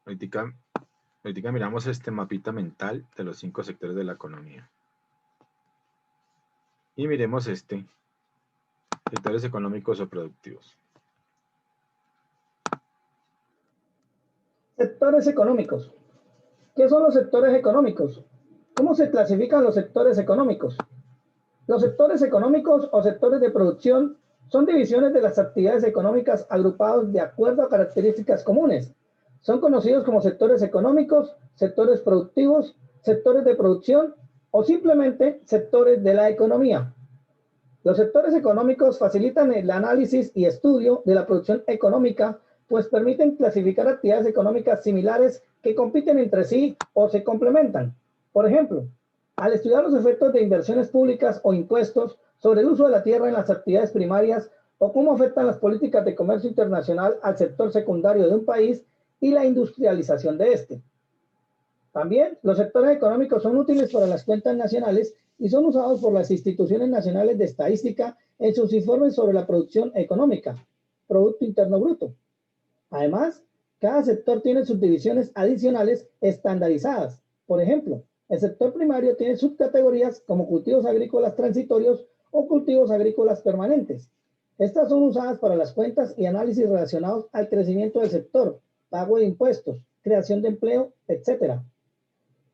Ahorita miramos este mapita mental de los 5 sectores de la economía. Y miremos sectores económicos o productivos. Sectores económicos. ¿Qué son los sectores económicos? ¿Cómo se clasifican los sectores económicos? Los sectores económicos o sectores de producción son divisiones de las actividades económicas agrupados de acuerdo a características comunes. Son conocidos como sectores económicos, sectores productivos, sectores de producción o simplemente sectores de la economía. Los sectores económicos facilitan el análisis y estudio de la producción económica, pues permiten clasificar actividades económicas similares que compiten entre sí o se complementan. Por ejemplo, al estudiar los efectos de inversiones públicas o impuestos sobre el uso de la tierra en las actividades primarias o cómo afectan las políticas de comercio internacional al sector secundario de un país y la industrialización de este. También los sectores económicos son útiles para las cuentas nacionales y son usados por las instituciones nacionales de estadística en sus informes sobre la producción económica, Producto Interno Bruto. Además, cada sector tiene subdivisiones adicionales estandarizadas. Por ejemplo, el sector primario tiene subcategorías como cultivos agrícolas transitorios o cultivos agrícolas permanentes. Estas son usadas para las cuentas y análisis relacionados al crecimiento del sector, pago de impuestos, creación de empleo, etc.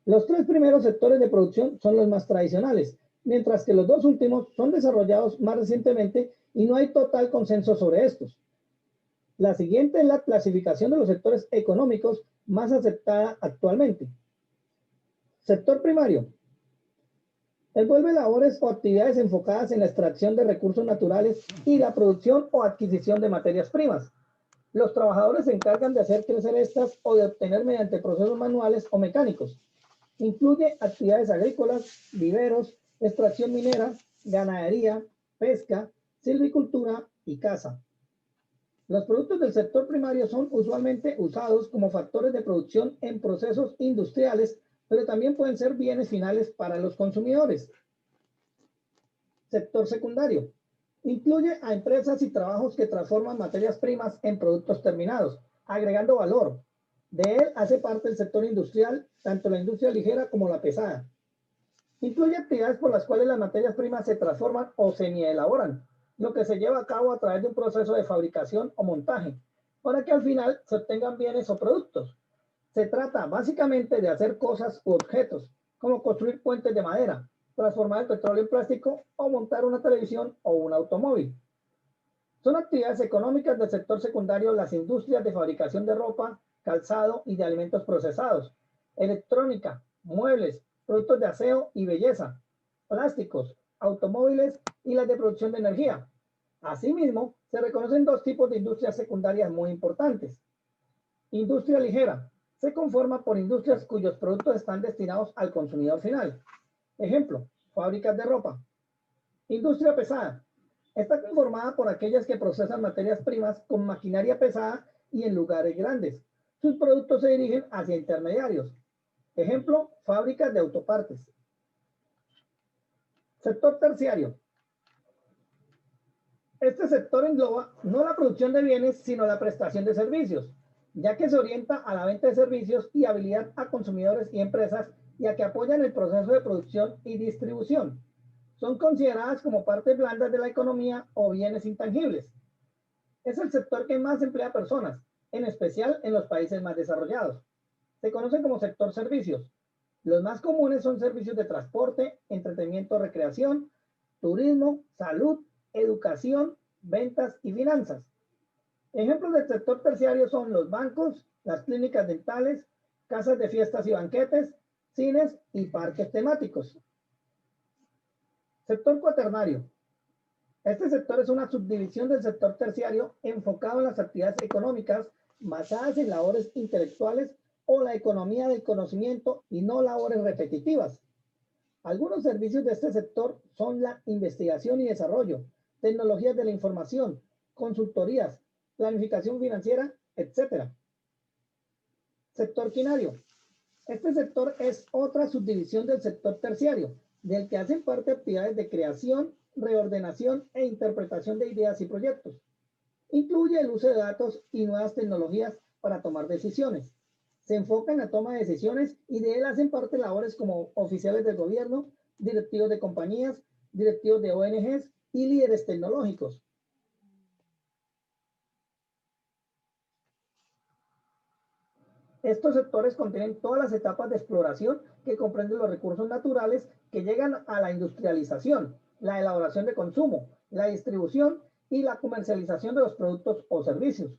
Los 3 primeros sectores de producción son los más tradicionales, mientras que los 2 últimos son desarrollados más recientemente y no hay total consenso sobre estos. La siguiente es la clasificación de los sectores económicos más aceptada actualmente. Sector primario. Envuelve labores o actividades enfocadas en la extracción de recursos naturales y la producción o adquisición de materias primas. Los trabajadores se encargan de hacer crecer estas o de obtener mediante procesos manuales o mecánicos. Incluye actividades agrícolas, viveros, extracción minera, ganadería, pesca, silvicultura y caza. Los productos del sector primario son usualmente usados como factores de producción en procesos industriales, pero también pueden ser bienes finales para los consumidores. Sector secundario. Incluye a empresas y trabajos que transforman materias primas en productos terminados, agregando valor. De él hace parte el sector industrial, tanto la industria ligera como la pesada. Incluye actividades por las cuales las materias primas se transforman o semi-elaboran, lo que se lleva a cabo a través de un proceso de fabricación o montaje, para que al final se obtengan bienes o productos. Se trata básicamente de hacer cosas u objetos, como construir puentes de madera, transformar el petróleo en plástico o montar una televisión o un automóvil. Son actividades económicas del sector secundario las industrias de fabricación de ropa, calzado y de alimentos procesados, electrónica, muebles, productos de aseo y belleza, plásticos, automóviles y las de producción de energía. Asimismo, se reconocen dos tipos de industrias secundarias muy importantes. Industria ligera. Se conforma por industrias cuyos productos están destinados al consumidor final. Ejemplo, fábricas de ropa. Industria pesada. Está conformada por aquellas que procesan materias primas con maquinaria pesada y en lugares grandes. Sus productos se dirigen hacia intermediarios. Ejemplo, fábricas de autopartes. Sector terciario. Este sector engloba no la producción de bienes, sino la prestación de servicios, ya que se orienta a la venta de servicios y habilidad a consumidores y empresas y a que apoyan el proceso de producción y distribución. Son consideradas como partes blandas de la economía o bienes intangibles. Es el sector que más emplea personas, en especial en los países más desarrollados. Se conoce como sector servicios. Los más comunes son servicios de transporte, entretenimiento, recreación, turismo, salud, educación, ventas y finanzas. Ejemplos del sector terciario son los bancos, las clínicas dentales, casas de fiestas y banquetes, cines y parques temáticos. Sector cuaternario. Este sector es una subdivisión del sector terciario enfocado en las actividades económicas basadas en labores intelectuales o la economía del conocimiento y no labores repetitivas. Algunos servicios de este sector son la investigación y desarrollo, tecnologías de la información, consultorías, planificación financiera, etc. Sector quinario. Este sector es otra subdivisión del sector terciario, del que hacen parte actividades de creación, reordenación e interpretación de ideas y proyectos. Incluye el uso de datos y nuevas tecnologías para tomar decisiones. Se enfoca en la toma de decisiones y de él hacen parte labores como oficiales del gobierno, directivos de compañías, directivos de ONGs y líderes tecnológicos. Estos sectores contienen todas las etapas de exploración que comprenden los recursos naturales que llegan a la industrialización, la elaboración de consumo, la distribución y la comercialización de los productos o servicios.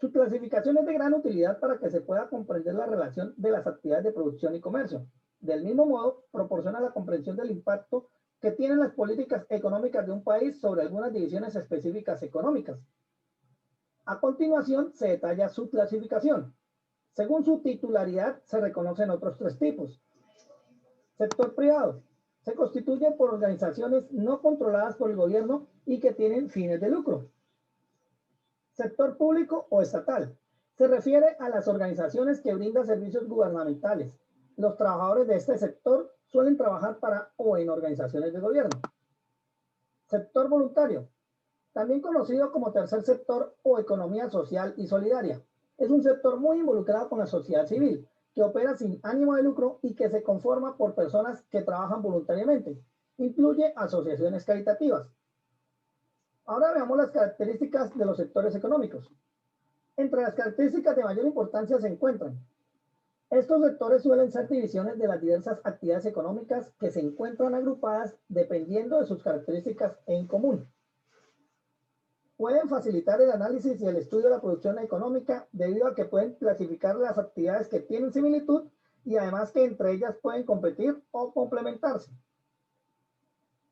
Su clasificación es de gran utilidad para que se pueda comprender la relación de las actividades de producción y comercio. Del mismo modo, proporciona la comprensión del impacto que tienen las políticas económicas de un país sobre algunas divisiones específicas económicas. A continuación, se detalla su clasificación. Según su titularidad, se reconocen otros tres tipos. Sector privado. Se constituye por organizaciones no controladas por el gobierno y que tienen fines de lucro. Sector público o estatal. Se refiere a las organizaciones que brindan servicios gubernamentales. Los trabajadores de este sector suelen trabajar para o en organizaciones de gobierno. Sector voluntario. También conocido como tercer sector o economía social y solidaria. Es un sector muy involucrado con la sociedad civil, que opera sin ánimo de lucro y que se conforma por personas que trabajan voluntariamente. Incluye asociaciones caritativas. Ahora veamos las características de los sectores económicos. Entre las características de mayor importancia se encuentran: estos sectores suelen ser divisiones de las diversas actividades económicas que se encuentran agrupadas dependiendo de sus características en común. Pueden facilitar el análisis y el estudio de la producción económica debido a que pueden clasificar las actividades que tienen similitud y además que entre ellas pueden competir o complementarse.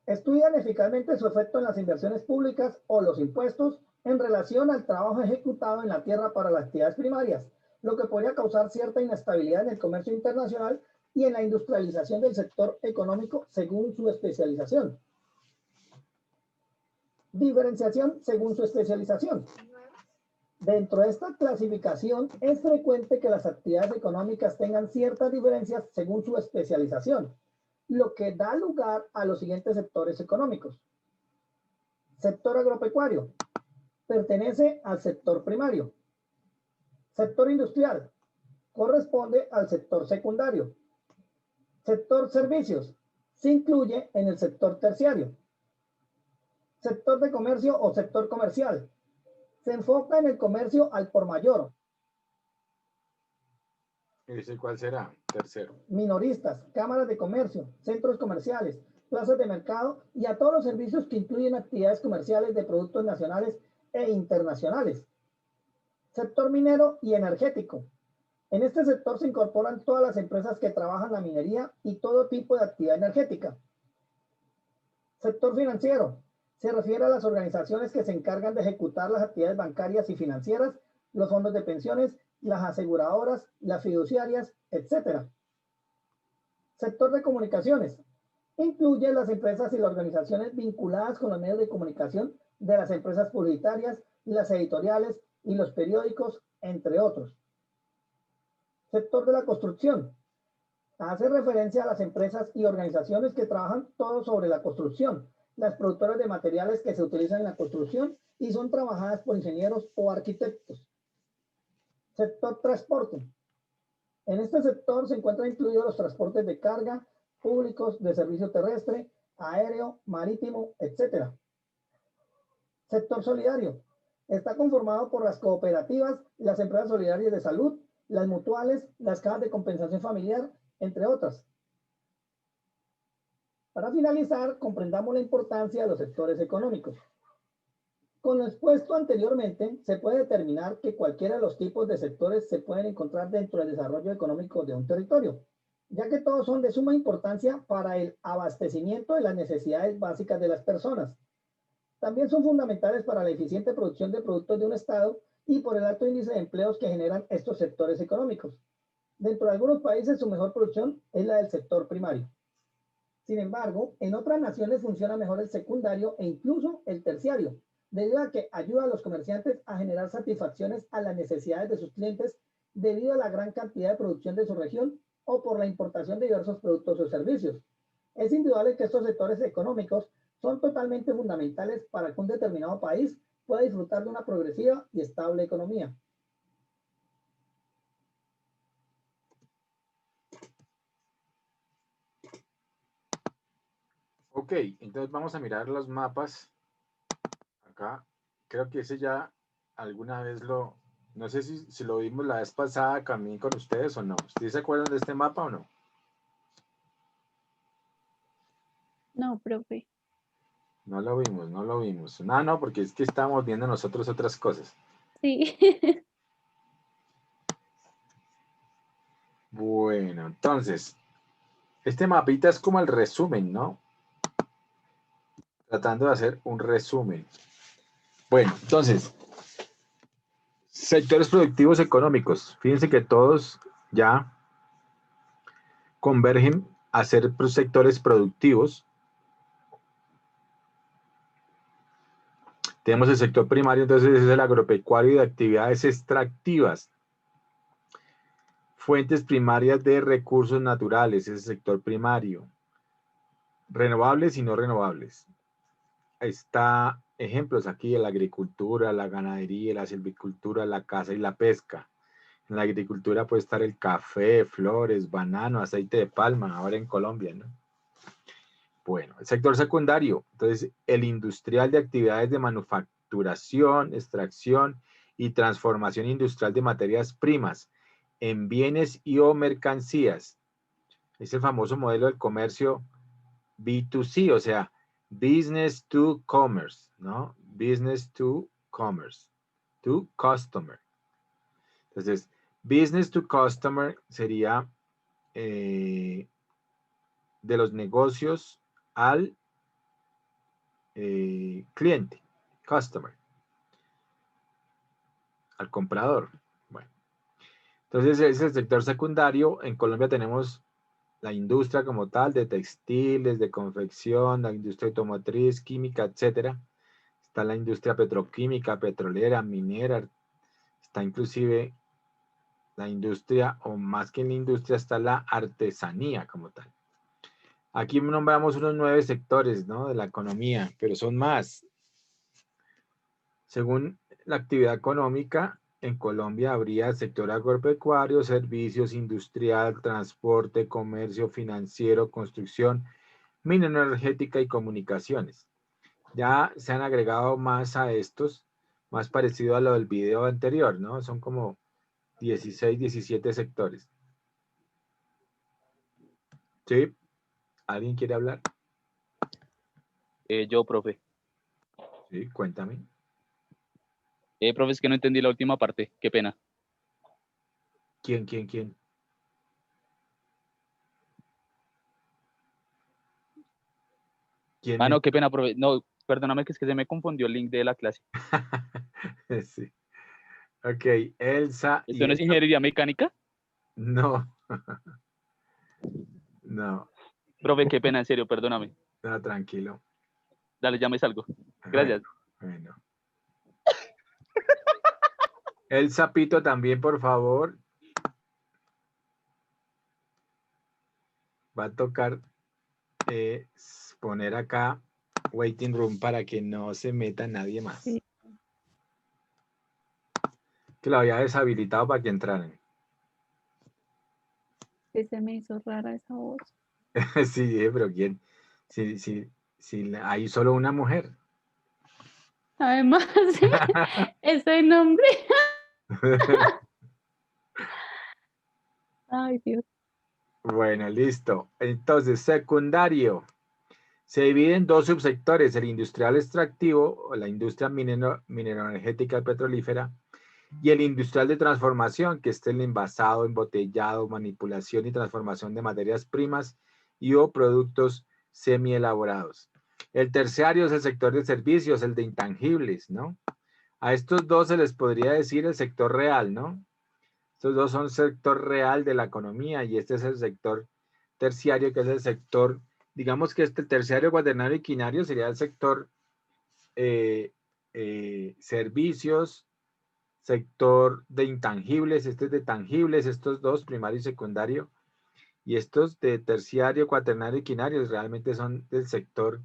Estudian eficazmente su efecto en las inversiones públicas o los impuestos en relación al trabajo ejecutado en la tierra para las actividades primarias, lo que podría causar cierta inestabilidad en el comercio internacional y en la industrialización del sector económico según su especialización. Diferenciación según su especialización. Dentro de esta clasificación es frecuente que las actividades económicas tengan ciertas diferencias según su especialización, lo que da lugar a los siguientes sectores económicos. Sector agropecuario. Pertenece al sector primario. Sector industrial. Corresponde al sector secundario. Sector servicios. se incluye en el sector terciario. Sector de comercio o sector comercial. Se enfoca en el comercio al por mayor. ¿Ese cuál será? Tercero. Minoristas, cámaras de comercio, centros comerciales, plazas de mercado y a todos los servicios que incluyen actividades comerciales de productos nacionales e internacionales. Sector minero y energético. En este sector se incorporan todas las empresas que trabajan la minería y todo tipo de actividad energética. Sector financiero. Se refiere a las organizaciones que se encargan de ejecutar las actividades bancarias y financieras, los fondos de pensiones, las aseguradoras, las fiduciarias, etc. Sector de comunicaciones. Incluye las empresas y las organizaciones vinculadas con los medios de comunicación de las empresas publicitarias, las editoriales y los periódicos, entre otros. Sector de la construcción. Hace referencia a las empresas y organizaciones que trabajan todo sobre la construcción, las productoras de materiales que se utilizan en la construcción y son trabajadas por ingenieros o arquitectos. Sector transporte. En este sector se encuentran incluidos los transportes de carga, públicos, de servicio terrestre, aéreo, marítimo, etc. Sector solidario. Está conformado por las cooperativas, las empresas solidarias de salud, las mutuales, las cajas de compensación familiar, entre otras. Para finalizar, comprendamos la importancia de los sectores económicos. Con lo expuesto anteriormente, se puede determinar que cualquiera de los tipos de sectores se pueden encontrar dentro del desarrollo económico de un territorio, ya que todos son de suma importancia para el abastecimiento de las necesidades básicas de las personas. También son fundamentales para la eficiente producción de productos de un Estado y por el alto índice de empleos que generan estos sectores económicos. Dentro de algunos países, su mejor producción es la del sector primario. Sin embargo, en otras naciones funciona mejor el secundario e incluso el terciario, debido a que ayuda a los comerciantes a generar satisfacciones a las necesidades de sus clientes debido a la gran cantidad de producción de su región o por la importación de diversos productos o servicios. Es indudable que estos sectores económicos son totalmente fundamentales para que un determinado país pueda disfrutar de una progresiva y estable economía. Ok, entonces vamos a mirar los mapas. Acá, creo que ese ya alguna vez no sé si lo vimos la vez pasada también con ustedes o no. ¿Ustedes se acuerdan de este mapa o no? No, profe. No lo vimos, no lo vimos. No, porque es que estábamos viendo nosotros otras cosas. Sí. Bueno, entonces, este mapita es como el resumen, ¿no? Tratando de hacer un resumen. Bueno, entonces, sectores productivos económicos. Fíjense que todos ya convergen a ser sectores productivos. Tenemos el sector primario, entonces es el agropecuario de actividades extractivas. Fuentes primarias de recursos naturales, es el sector primario. Renovables y no renovables. Está ejemplos aquí de la agricultura, la ganadería, la silvicultura, la caza y la pesca. En la agricultura puede estar el café, flores, banano, aceite de palma, ahora en Colombia, ¿no? Bueno, el sector secundario, entonces el industrial de actividades de manufacturación, extracción y transformación industrial de materias primas en bienes y o mercancías. Es el famoso modelo del comercio B2C, o sea, business to commerce, ¿no? Business to commerce, to customer. Entonces, business to customer sería de los negocios al cliente, customer, al comprador. Bueno, entonces ese es el sector secundario. En Colombia tenemos la industria como tal, de textiles, de confección, la industria automotriz, química, etcétera. Está la industria petroquímica, petrolera, minera, está inclusive la industria, o más que en la industria, está la artesanía como tal. Aquí nombramos unos 9 sectores, ¿no?, de la economía, pero son más. Según la actividad económica, en Colombia habría sector agropecuario, servicios, industrial, transporte, comercio, financiero, construcción, mineroenergética y comunicaciones. Ya se han agregado más a estos, más parecido a lo del video anterior, ¿no? Son como 16, 17 sectores. ¿Sí? ¿Alguien quiere hablar? Yo, profe. Sí, cuéntame. Profe, es que no entendí la última parte. Qué pena. ¿Quién? ¿Quién Ah, me... no, qué pena, profe. No, perdóname que es que se me confundió el link de la clase. Sí. Ok, Elsa ¿Esto y no es Elsa. ingeniería mecánica? No. No, Profe, qué pena, en serio, perdóname. no, tranquilo. Dale, ya me salgo. Bueno, Gracias. bueno. El sapito también, por favor. Va a tocar poner acá waiting room para que no se meta nadie más. Sí. Que lo había deshabilitado para que entraran. Sí, se me hizo rara esa voz. Sí, pero ¿quién? Si hay solo una mujer. Además, sí, ese nombre. Ay, Dios. Bueno, listo. Entonces, secundario. Se divide en dos subsectores, el industrial extractivo o la industria mineroenergética y petrolífera y el industrial de transformación, que es el envasado, embotellado, manipulación y transformación de materias primas y o productos semielaborados. El terciario es el sector de servicios, el de intangibles, ¿no? A estos dos se les podría decir el sector real, ¿no? Estos dos son sector real de la economía y este es el sector terciario, que es el sector, digamos que este terciario, cuaternario y quinario sería el sector servicios, sector de intangibles, este es de tangibles, estos dos, primario y secundario, y estos de terciario, cuaternario y quinario realmente son del sector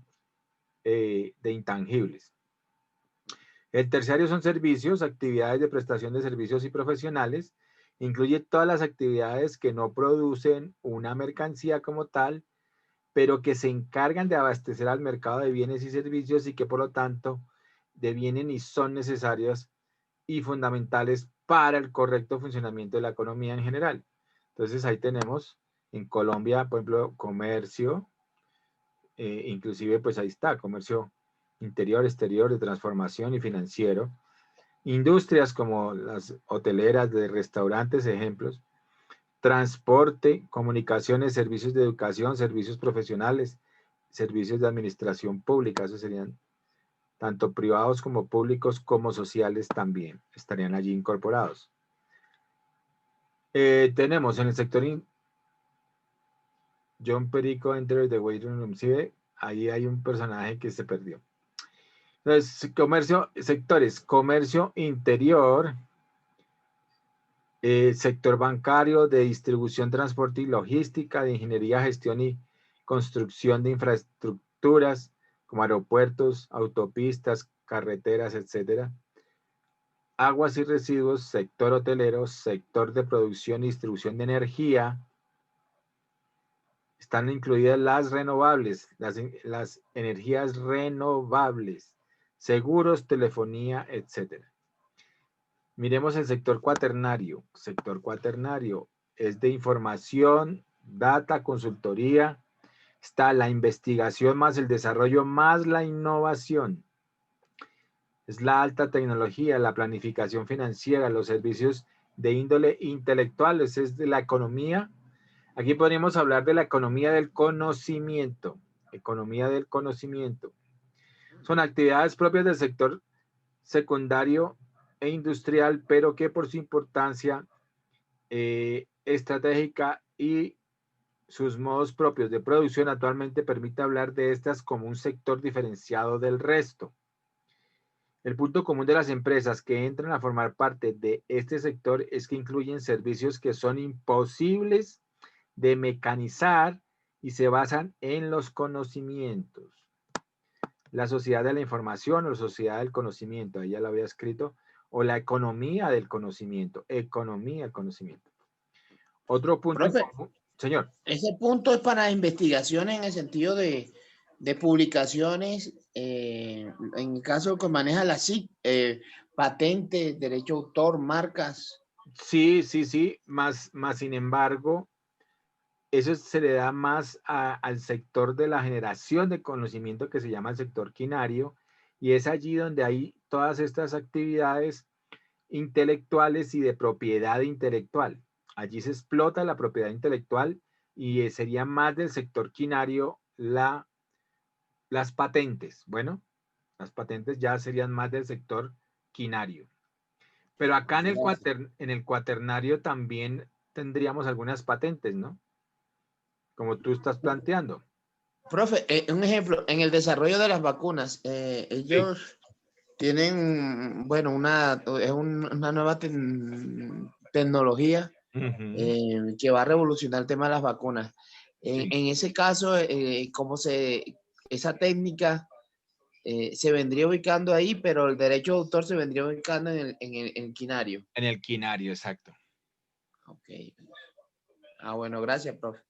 de intangibles. El terciario son servicios, actividades de prestación de servicios y profesionales. Incluye todas las actividades que no producen una mercancía como tal, pero que se encargan de abastecer al mercado de bienes y servicios y que por lo tanto devienen y son necesarias y fundamentales para el correcto funcionamiento de la economía en general. Entonces ahí tenemos en Colombia, por ejemplo, comercio, inclusive pues ahí está, comercio interior, exterior, de transformación y financiero. Industrias como las hoteleras, de restaurantes, ejemplos. Transporte, comunicaciones, servicios de educación, servicios profesionales, servicios de administración pública, esos serían tanto privados como públicos como sociales también, estarían allí incorporados. Tenemos en el sector John Perico Enter the Waiting Room, ¿sí ve? Ahí hay un personaje que se perdió. Entonces, comercio, sectores, comercio interior, sector bancario, de distribución, transporte y logística, de ingeniería, gestión y construcción de infraestructuras, como aeropuertos, autopistas, carreteras, etcétera. Aguas y residuos, sector hotelero, sector de producción y distribución de energía. Están incluidas las renovables, las energías renovables, seguros, telefonía, etcétera. Miremos el sector cuaternario. Sector cuaternario es de información, data, consultoría. Está la investigación más el desarrollo más la innovación. Es la alta tecnología, la planificación financiera, los servicios de índole intelectual. Es de la economía. Aquí podríamos hablar de la economía del conocimiento. Economía del conocimiento. Son actividades propias del sector secundario e industrial, pero que por su importancia estratégica y sus modos propios de producción actualmente permite hablar de estas como un sector diferenciado del resto. El punto común de las empresas que entran a formar parte de este sector es que incluyen servicios que son imposibles de mecanizar y se basan en los conocimientos. La sociedad de la información o la sociedad del conocimiento, ahí ya lo había escrito, o la economía del conocimiento, economía del conocimiento. Otro punto Profe, en común. Señor. Ese punto es para investigaciones en el sentido de publicaciones, en el caso que maneja la SIC, patentes, derecho de autor, marcas. Sí, más sin embargo, eso se le da más al sector de la generación de conocimiento que se llama el sector quinario, y es allí donde hay todas estas actividades intelectuales y de propiedad intelectual. Allí se explota la propiedad intelectual y sería más del sector quinario las patentes. Bueno, las patentes ya serían más del sector quinario. Pero acá en el cuaternario también tendríamos algunas patentes, ¿no? Como tú estás planteando. Profe, un ejemplo, en el desarrollo de las vacunas, ellos tienen, bueno, una nueva tecnología que va a revolucionar el tema de las vacunas. En ese caso, esa técnica se vendría ubicando ahí, pero el derecho de autor se vendría ubicando en el quinario. En el quinario, exacto. Ok. Bueno, gracias, profe.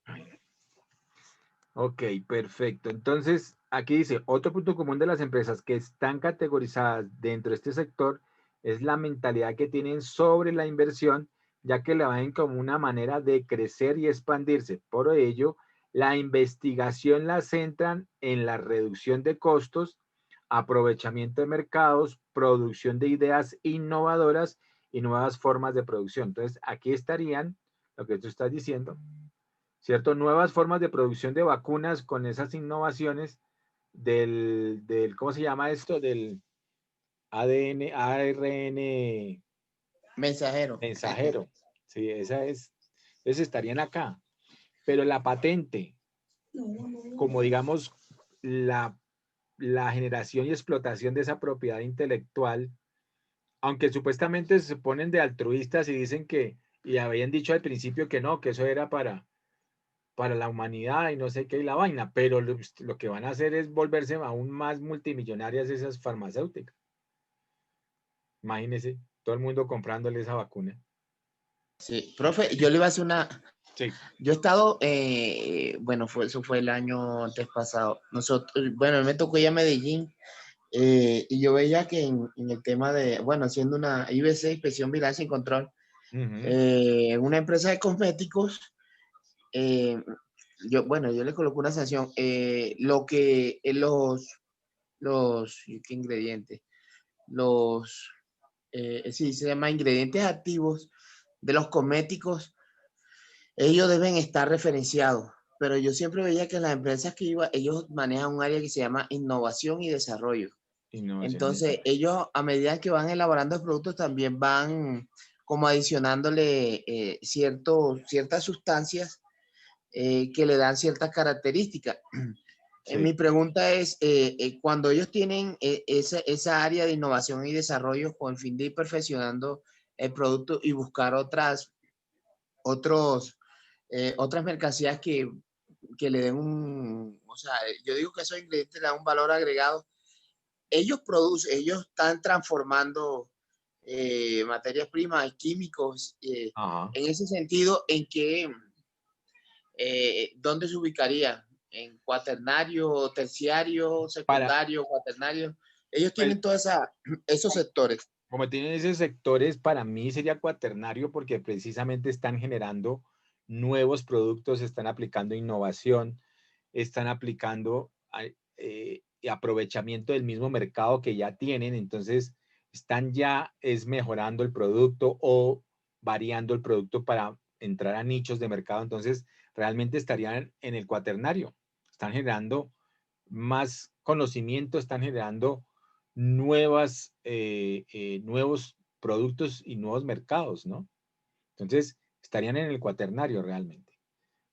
Ok, perfecto. Entonces, aquí dice, otro punto común de las empresas que están categorizadas dentro de este sector es la mentalidad que tienen sobre la inversión, ya que la ven como una manera de crecer y expandirse. Por ello, la investigación la centran en la reducción de costos, aprovechamiento de mercados, producción de ideas innovadoras y nuevas formas de producción. Entonces, aquí estarían lo que tú estás diciendo, ¿cierto? Nuevas formas de producción de vacunas con esas innovaciones ¿cómo se llama esto? Del ADN, ARN mensajero. Sí, esas estarían acá. Pero la patente, como digamos, la generación y explotación de esa propiedad intelectual, aunque supuestamente se ponen de altruistas y dicen y habían dicho al principio que no, que eso era para la humanidad y no sé qué y la vaina, pero lo que van a hacer es volverse aún más multimillonarias esas farmacéuticas. Imagínense, todo el mundo comprándole esa vacuna. Sí, profe, yo le iba a hacer una... Sí. Yo he estado, bueno, eso fue el año antes pasado. Bueno, me tocó ir a Medellín y yo veía que en el tema de, bueno, haciendo una IBC, inspección, vigilancia y control, una empresa de cosméticos, yo le coloco una sanción. ¿Qué ingredientes? Sí, se llama ingredientes activos de los cosméticos, ellos deben estar referenciados, pero yo siempre veía que en las empresas que iba, ellos manejan un área que se llama innovación y desarrollo. Entonces, ellos a medida que van elaborando los productos también van como adicionándole ciertas sustancias que le dan ciertas características. Sí. Mi pregunta es, cuando ellos tienen esa área de innovación y desarrollo con el fin de ir perfeccionando el producto y buscar otras mercancías que le den o sea, yo digo que esos ingredientes le dan un valor agregado. Ellos están transformando materias primas, químicos, en ese sentido, ¿dónde se ubicaría? ¿En cuaternario, terciario, secundario, cuaternario? Ellos tienen todos esos sectores. Como tienen esos sectores, para mí sería cuaternario porque precisamente están generando nuevos productos, están aplicando innovación, están aplicando aprovechamiento del mismo mercado que ya tienen, entonces están mejorando el producto o variando el producto para entrar a nichos de mercado, entonces realmente estarían en el cuaternario, están generando más conocimiento, están generando nuevos productos y nuevos mercados, ¿no? Entonces, estarían en el cuaternario realmente.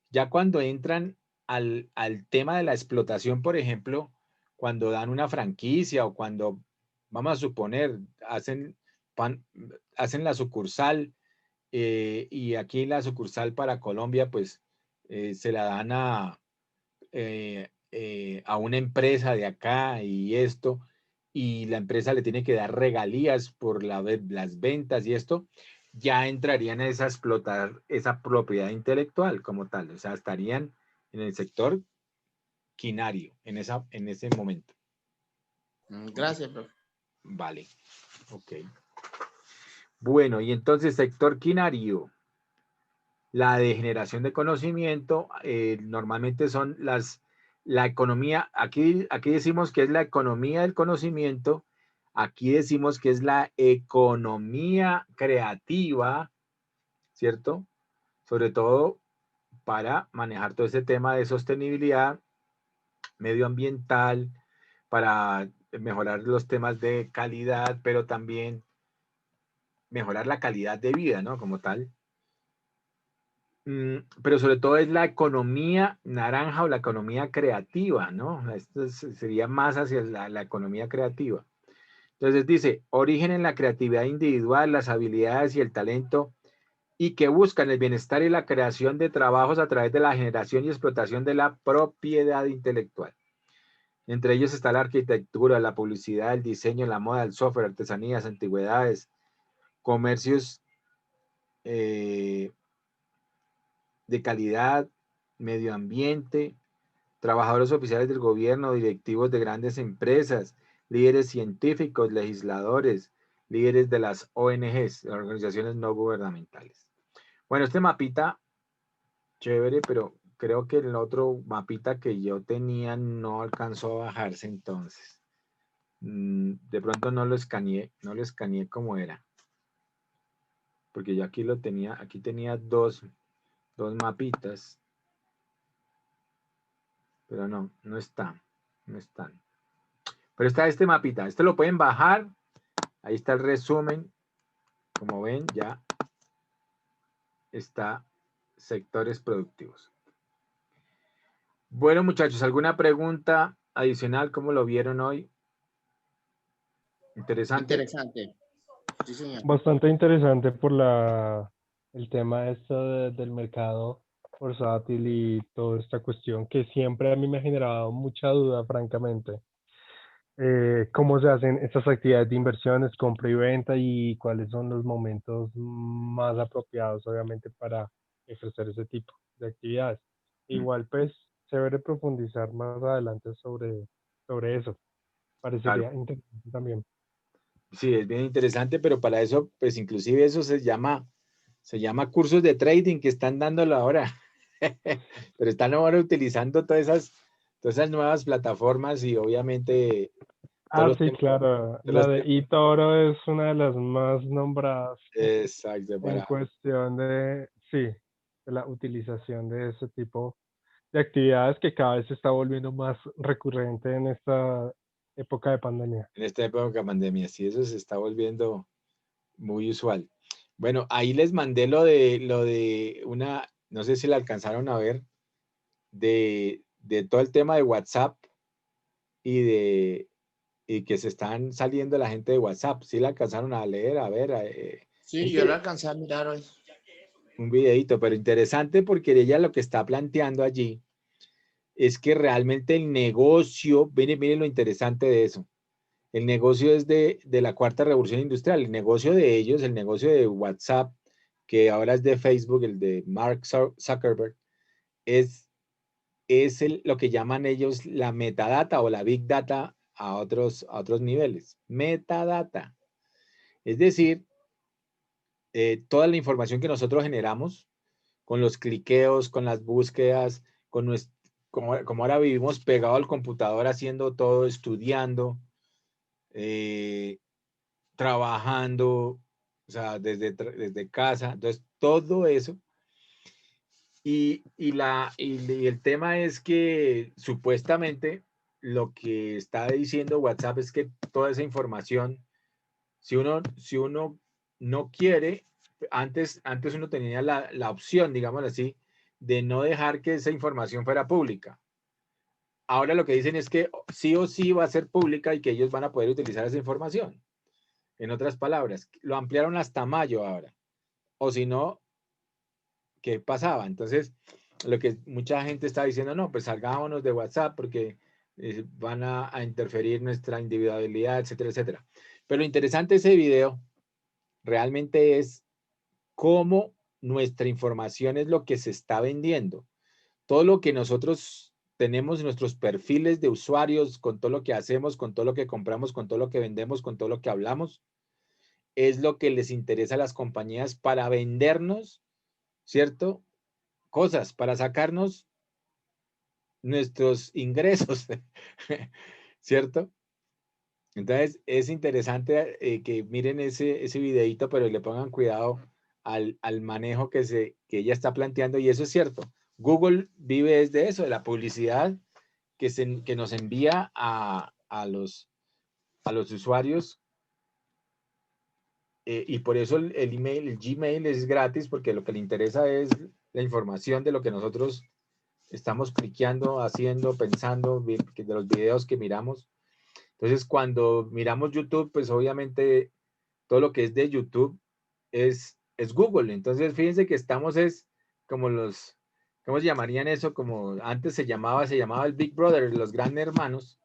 Ya cuando entran al tema de la explotación, por ejemplo, cuando dan una franquicia o cuando, vamos a suponer, hacen la sucursal y aquí la sucursal para Colombia, pues se la dan a una empresa de acá y esto, y la empresa le tiene que dar regalías por las ventas y esto, ya entrarían a explotar esa propiedad intelectual como tal. O sea, estarían en el sector quinario en ese momento. Gracias, profe. Vale. Ok. Bueno, y entonces sector quinario. La degeneración de conocimiento normalmente son la economía, aquí decimos que es la economía del conocimiento, aquí decimos que es la economía creativa, ¿cierto? Sobre todo para manejar todo ese tema de sostenibilidad medioambiental, para mejorar los temas de calidad, pero también mejorar la calidad de vida, ¿no? Como tal. Pero sobre todo es la economía naranja o la economía creativa, ¿no? Esto sería más hacia la economía creativa. Entonces dice, origen en la creatividad individual, las habilidades y el talento, y que buscan el bienestar y la creación de trabajos a través de la generación y explotación de la propiedad intelectual. Entre ellos está la arquitectura, la publicidad, el diseño, la moda, el software, artesanías, antigüedades, comercios de calidad, medio ambiente, trabajadores oficiales del gobierno, directivos de grandes empresas, líderes científicos, legisladores, líderes de las ONGs, organizaciones no gubernamentales. Bueno, este mapita, chévere, pero creo que el otro mapita que yo tenía no alcanzó a bajarse entonces. De pronto no lo escaneé como era. Porque yo aquí lo tenía, aquí tenía dos mapitas. Pero no están. Pero está este mapita. Este lo pueden bajar. Ahí está el resumen. Como ven, ya está sectores productivos. Bueno, muchachos, ¿alguna pregunta adicional? ¿Cómo lo vieron hoy? Interesante. Interesante. Sí, señor. Bastante interesante por el tema del mercado bursátil y toda esta cuestión que siempre a mí me ha generado mucha duda, francamente. Cómo se hacen estas actividades de inversiones, compra y venta y cuáles son los momentos más apropiados, obviamente, para ejercer ese tipo de actividades. Igual, pues, se debe profundizar más adelante sobre eso. Parecería Claro. interesante también. Sí, es bien interesante, pero para eso, pues inclusive eso se llama cursos de trading que están dándolo ahora. Pero están ahora utilizando todas esas nuevas plataformas y obviamente Sí, claro. La de eToro es una de las más nombradas exacto, en cuestión sí, de la utilización de ese tipo de actividades que cada vez se está volviendo más recurrente en esta época de pandemia. En esta época de pandemia, sí, eso se está volviendo muy usual. Bueno, ahí les mandé lo de una, no sé si la alcanzaron a ver, de todo el tema de WhatsApp y que se están saliendo la gente de WhatsApp. ¿Sí la alcanzaron a leer? A ver. Sí, yo lo alcancé a mirar hoy. Un videito, pero interesante porque ella lo que está planteando allí es que realmente el negocio, miren lo interesante de eso. El negocio es de la cuarta revolución industrial. El negocio de ellos, el negocio de WhatsApp, que ahora es de Facebook, el de Mark Zuckerberg, es lo que llaman ellos la metadata o la big data a otros niveles. Metadata. Es decir, toda la información que nosotros generamos con los cliqueos, con las búsquedas, como ahora vivimos pegado al computador haciendo todo, estudiando, trabajando, o sea, desde casa. Entonces, todo eso. Y el tema es que supuestamente lo que está diciendo WhatsApp es que toda esa información, si uno no quiere, antes uno tenía la opción, digamos así, de no dejar que esa información fuera pública. Ahora lo que dicen es que sí o sí va a ser pública y que ellos van a poder utilizar esa información. En otras palabras, lo ampliaron hasta mayo ahora. O si no, ¿qué pasaba? Entonces, lo que mucha gente está diciendo, no, pues salgámonos de WhatsApp porque van a interferir nuestra individualidad, etcétera, etcétera. Pero lo interesante de ese video realmente es cómo nuestra información es lo que se está vendiendo. Todo lo que nosotros tenemos en nuestros perfiles de usuarios, con todo lo que hacemos, con todo lo que compramos, con todo lo que vendemos, con todo lo que hablamos, es lo que les interesa a las compañías para vendernos, ¿cierto? Cosas, para sacarnos nuestros ingresos, ¿cierto? Entonces, es interesante que miren ese videito, pero le pongan cuidado al manejo que ella está planteando, y eso es cierto. Google vive desde eso, de la publicidad que nos envía a los usuarios, y por eso el email, el Gmail es gratis, porque lo que le interesa es la información de lo que nosotros estamos cliqueando, haciendo, pensando, de los videos que miramos. Entonces, cuando miramos YouTube, pues obviamente todo lo que es de YouTube es Google. Entonces, fíjense que estamos como ¿cómo se llamarían eso? Como antes se llamaba el Big Brother, los grandes hermanos,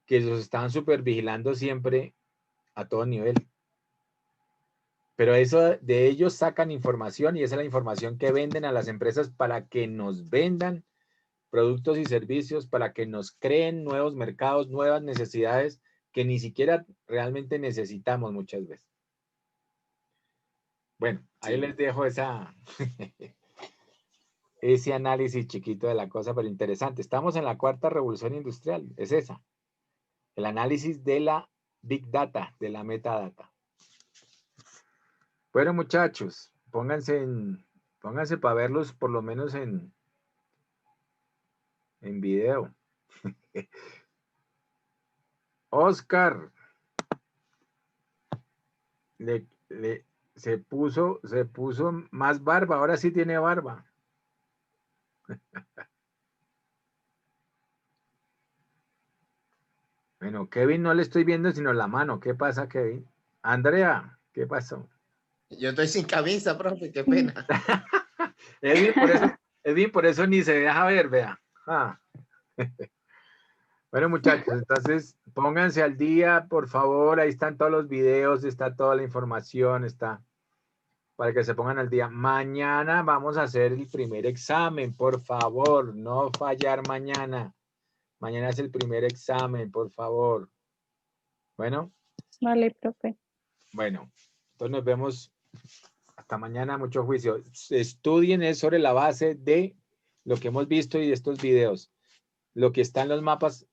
que los estaban súper vigilando siempre a todo nivel. Pero eso de ellos sacan información, y esa es la información que venden a las empresas para que nos vendan productos y servicios, para que nos creen nuevos mercados, nuevas necesidades que ni siquiera realmente necesitamos muchas veces. Bueno, ahí les dejo ese análisis chiquito de la cosa, pero interesante. Estamos en la cuarta revolución industrial, es esa. El análisis de la Big Data, de la metadata. Bueno, muchachos, pónganse para verlos por lo menos en video. Oscar se puso más barba, ahora sí tiene barba. Bueno, Kevin no le estoy viendo sino la mano. ¿Qué pasa, Kevin? Andrea, ¿qué pasó? Yo estoy sin camisa, profe, qué pena. Edwin, por eso ni se deja ver, vea. Ah. Bueno, muchachos, entonces pónganse al día, por favor. Ahí están todos los videos, está toda la información, está para que se pongan al día. Mañana vamos a hacer el primer examen, por favor, no fallar mañana. Mañana es el primer examen, por favor. Bueno. Vale, profe. Bueno, entonces nos vemos hasta mañana. Mucho juicio. Estudien sobre la base de lo que hemos visto y de estos videos. Lo que está en los mapas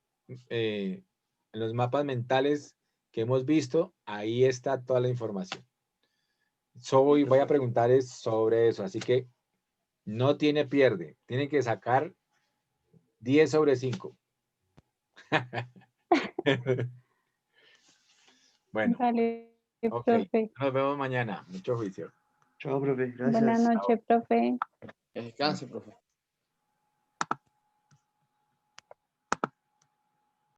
mentales que hemos visto, ahí está toda la información. Voy a preguntar sobre eso, así que no tiene pierde. Tienen que sacar 10 sobre 5. Bueno, Vale, ok. profe. Nos vemos mañana. Mucho juicio. Chao, profe. Gracias. Buenas noches, profe. Descanse, profe.